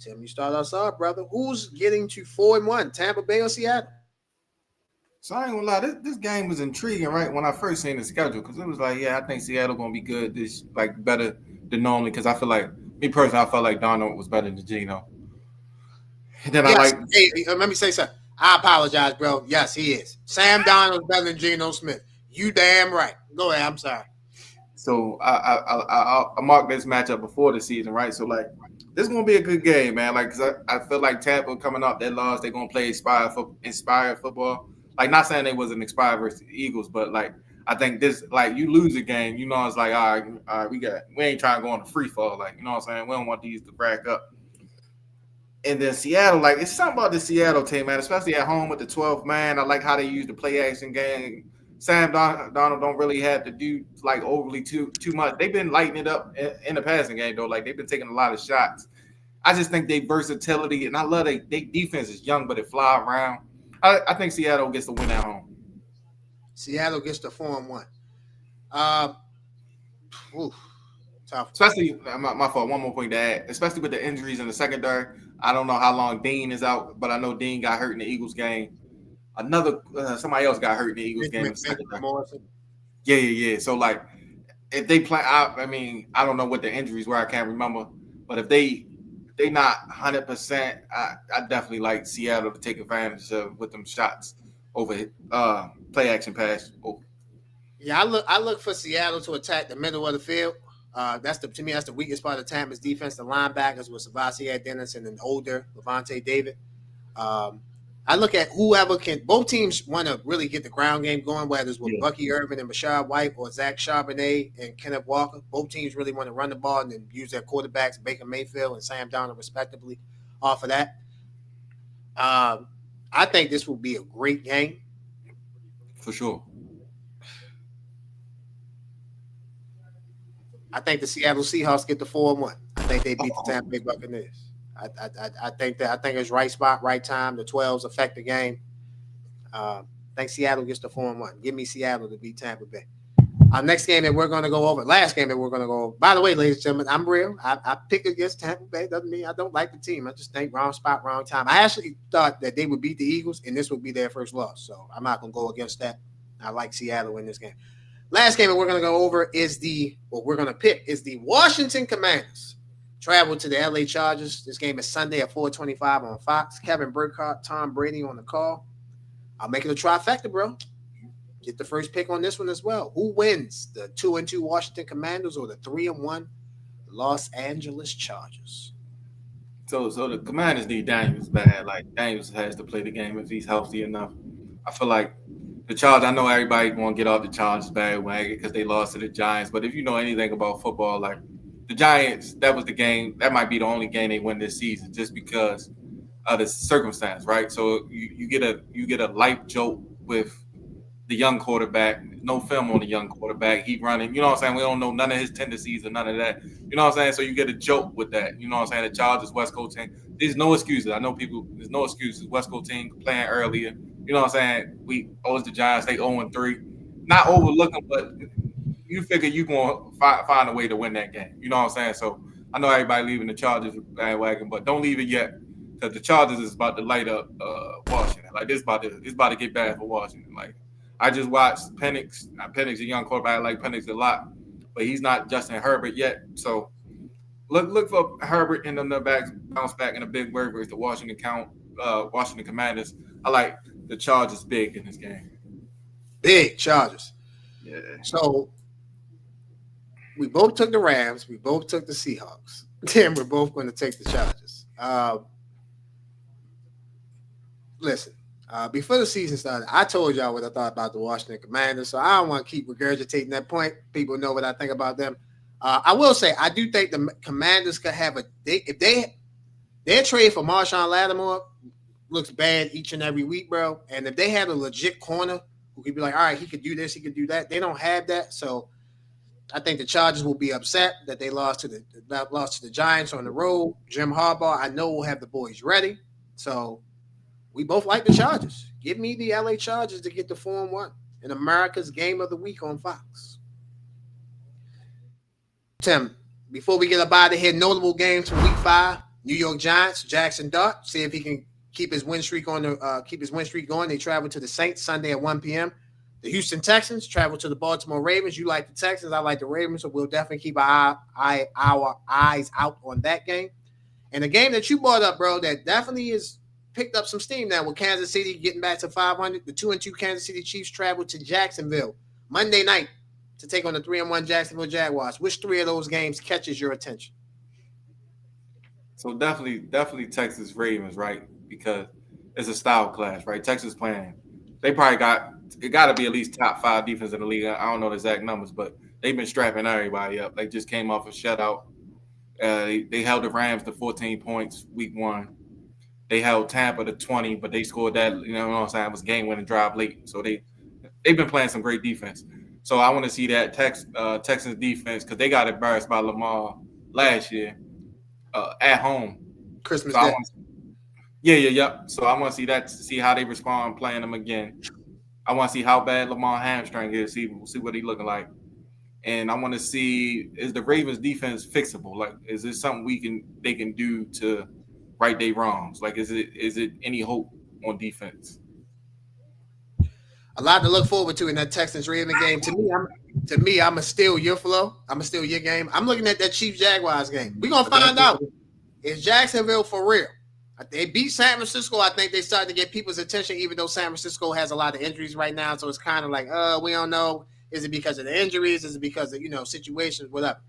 Tim, you start us off, brother. Who's getting to 4-1, Tampa Bay or Seattle? So I ain't gonna lie, this game was intriguing, right? When I first seen the schedule, because it was like, yeah, I think Seattle gonna be good. This better than normally, because I feel like me personally, I felt like Donald was better than Geno. And then Yes. I like. Hey, let me say something. I apologize, bro. Yes, he is. Sam Darnold's better than Geno Smith. You damn right. Go ahead. I'm sorry. So I marked this matchup before the season, right? So like, this is gonna be a good game, man. Like, cause I feel like Tampa coming up, they lost. They're gonna play inspired football. Like, not saying they wasn't inspired versus the Eagles, but like, I think this, like, you lose a game, you know, it's like, all right, we ain't trying to go on a free fall, like, you know what I'm saying? We don't want these to rack up. And then Seattle, like, it's something about the Seattle team, man, especially at home with the 12th man. I like how they use the play action game. Sam Donald don't really have to do like overly too much. They've been lighting it up in the passing game though. Like, they've been taking a lot of shots. I just think they versatility, and I love they defense is young, but it fly around. I think Seattle gets the win at home. Seattle gets the 4-1. Oof, tough. Especially my fault. One more point to add, especially with the injuries in the secondary. I don't know how long Dean is out, but I know Dean got hurt in the Eagles game. Another somebody else got hurt in the Eagles game in the secondary. Yeah. So like, if they play, I mean, I don't know what the injuries were. I can't remember. But if they not 100%, I definitely like Seattle to take advantage of with them shots over play action pass. Oh. Yeah, I look for Seattle to attack the middle of the field. To me, that's the weakest part of Tampa's defense. The linebackers with Savasi Dennis and an older Levante David. I look at whoever can. Both teams want to really get the ground game going, whether it's with Bucky Irvin and Rashad White or Zach Charbonnet and Kenneth Walker. Both teams really want to run the ball and then use their quarterbacks, Baker Mayfield and Sam Darnold, respectively, off of that. I think this will be a great game. For sure. I think the Seattle Seahawks get the 4-1. I think they beat the Tampa Bay Buccaneers. I think it's right spot, right time. The 12s affect the game. I think Seattle gets the 4-1. Give me Seattle to beat Tampa Bay. Our next game that we're going to go over, last game that we're going to go over. By the way, ladies and gentlemen, I'm real. I pick against Tampa Bay. Doesn't mean I don't like the team. I just think wrong spot, wrong time. I actually thought that they would beat the Eagles, and this would be their first loss. So I'm not going to go against that. I like Seattle in this game. Last game that we're going to go over is the Washington Commanders. Travel to the LA Chargers. This game is Sunday at 4:25 on Fox. Kevin Burkhardt, Tom Brady on the call. I'll make it a trifecta, bro. Get the first pick on this one as well. Who wins, the 2-2 Washington Commanders or the 3-1 Los Angeles Chargers? So the Commanders need Daniels bad. Like, Daniels has to play the game if he's healthy enough. I feel like the Chargers, I know everybody want to get off the Chargers bandwagon because they lost to the Giants. But if you know anything about football, like, the Giants, that was the game. That might be the only game they win this season just because of the circumstance, right? So you get a light jolt with the young quarterback, no film on the young quarterback. He running, you know what I'm saying? We don't know none of his tendencies or none of that. You know what I'm saying? So you get a jolt with that. You know what I'm saying? The Chargers, West Coast team. There's no excuses. I know people, there's no excuses. West Coast team playing earlier. You know what I'm saying? We always the Giants, they 0-3. Not overlooking, but you figure you're going to find a way to win that game. You know what I'm saying? So I know everybody leaving the Chargers bandwagon, but don't leave it yet because the Chargers is about to light up Washington. Like, it's about to get bad for Washington. Like, I just watched Penix. Penix, a young quarterback. I like Penix a lot, but he's not Justin Herbert yet. So look for Herbert and them bounce back in a big way versus the Washington Commanders. I like the Chargers big in this game. Big Chargers. Yeah. So we both took the Rams. We both took the Seahawks. Then we're both going to take the Chargers. Listen, before the season started, I told y'all what I thought about the Washington Commanders, so I don't want to keep regurgitating that point. People know what I think about them. I will say I do think the Commanders could have their trade for Marshawn Lattimore looks bad each and every week, bro. And if they had a legit corner who could be like, all right, he could do this, he could do that, they don't have that. So I think the Chargers will be upset that they lost to the Giants on the road. Jim Harbaugh, I know, will have the boys ready. So we both like the Chargers. Give me the LA Chargers to get the 4-1 in America's Game of the Week on Fox. Tim, before we get up out of here, notable games from Week 5: New York Giants, Jackson Dart. See if he can keep his win streak going. They travel to the Saints Sunday at 1 p.m. The Houston Texans travel to the Baltimore Ravens. You like the Texans, I like the Ravens, so we'll definitely keep our eyes out on that game. And the game that you brought up, bro, that definitely is picked up some steam now with Kansas City getting back to 500. The 2-2 Kansas City Chiefs travel to Jacksonville Monday night to take on the 3-1 Jacksonville Jaguars. Which three of those games catches your attention? So definitely Texas Ravens, right? Because it's a style clash, right? Texas playing. They probably got to be at least top 5 defense in the league. I don't know the exact numbers, but they've been strapping everybody up. They just came off a shutout. They held the Rams to 14 points week 1. They held Tampa to 20, but they scored that. You know what I'm saying? It was game-winning drive late. So they've been playing some great defense. So I want to see that Texans defense because they got embarrassed by Lamar last year at home. Christmas so Day. Yeah. So I want to see that, to see how they respond playing them again. I want to see how bad Lamar hamstring is, see what he's looking like. And I want to see, is the Ravens defense fixable? Like, is this something they can do to right their wrongs? Like, is it any hope on defense? A lot to look forward to in that Texans Ravens game. To me, I'm gonna steal your flow. I'm gonna steal your game. I'm looking at that Chiefs Jaguars game. We're gonna find out, is Jacksonville for real? They beat San Francisco. I think they started to get people's attention, even though San Francisco has a lot of injuries right now. So it's kind of like, we don't know. Is it because of the injuries? Is it because of situations? Whatever.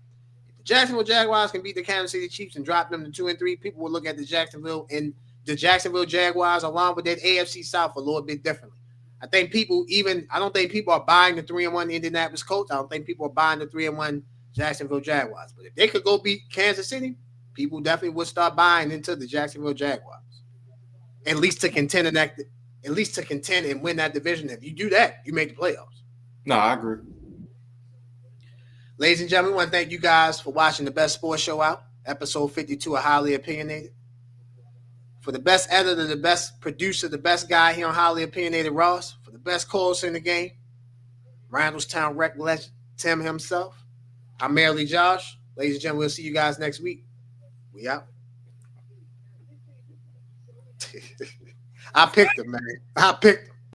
If the Jacksonville Jaguars can beat the Kansas City Chiefs and drop them to 2-3, people will look at the Jacksonville Jaguars along with that AFC South a little bit differently. I don't think people are buying the 3-1 Indianapolis Colts. I don't think people are buying the 3-1 Jacksonville Jaguars. But if they could go beat Kansas City, people definitely would start buying into the Jacksonville Jaguars. At least to contend and win that division. If you do that, you make the playoffs. No, I agree. Ladies and gentlemen, I want to thank you guys for watching the best sports show out, episode 52 of Highly Opinionated. For the best editor, the best producer, the best guy here on Highly Opinionated, Ross. For the best calls in the game, Randallstown Rec legend, Tim himself. I'm Merely Josh. Ladies and gentlemen, we'll see you guys next week. We out. I picked him, man. I picked him.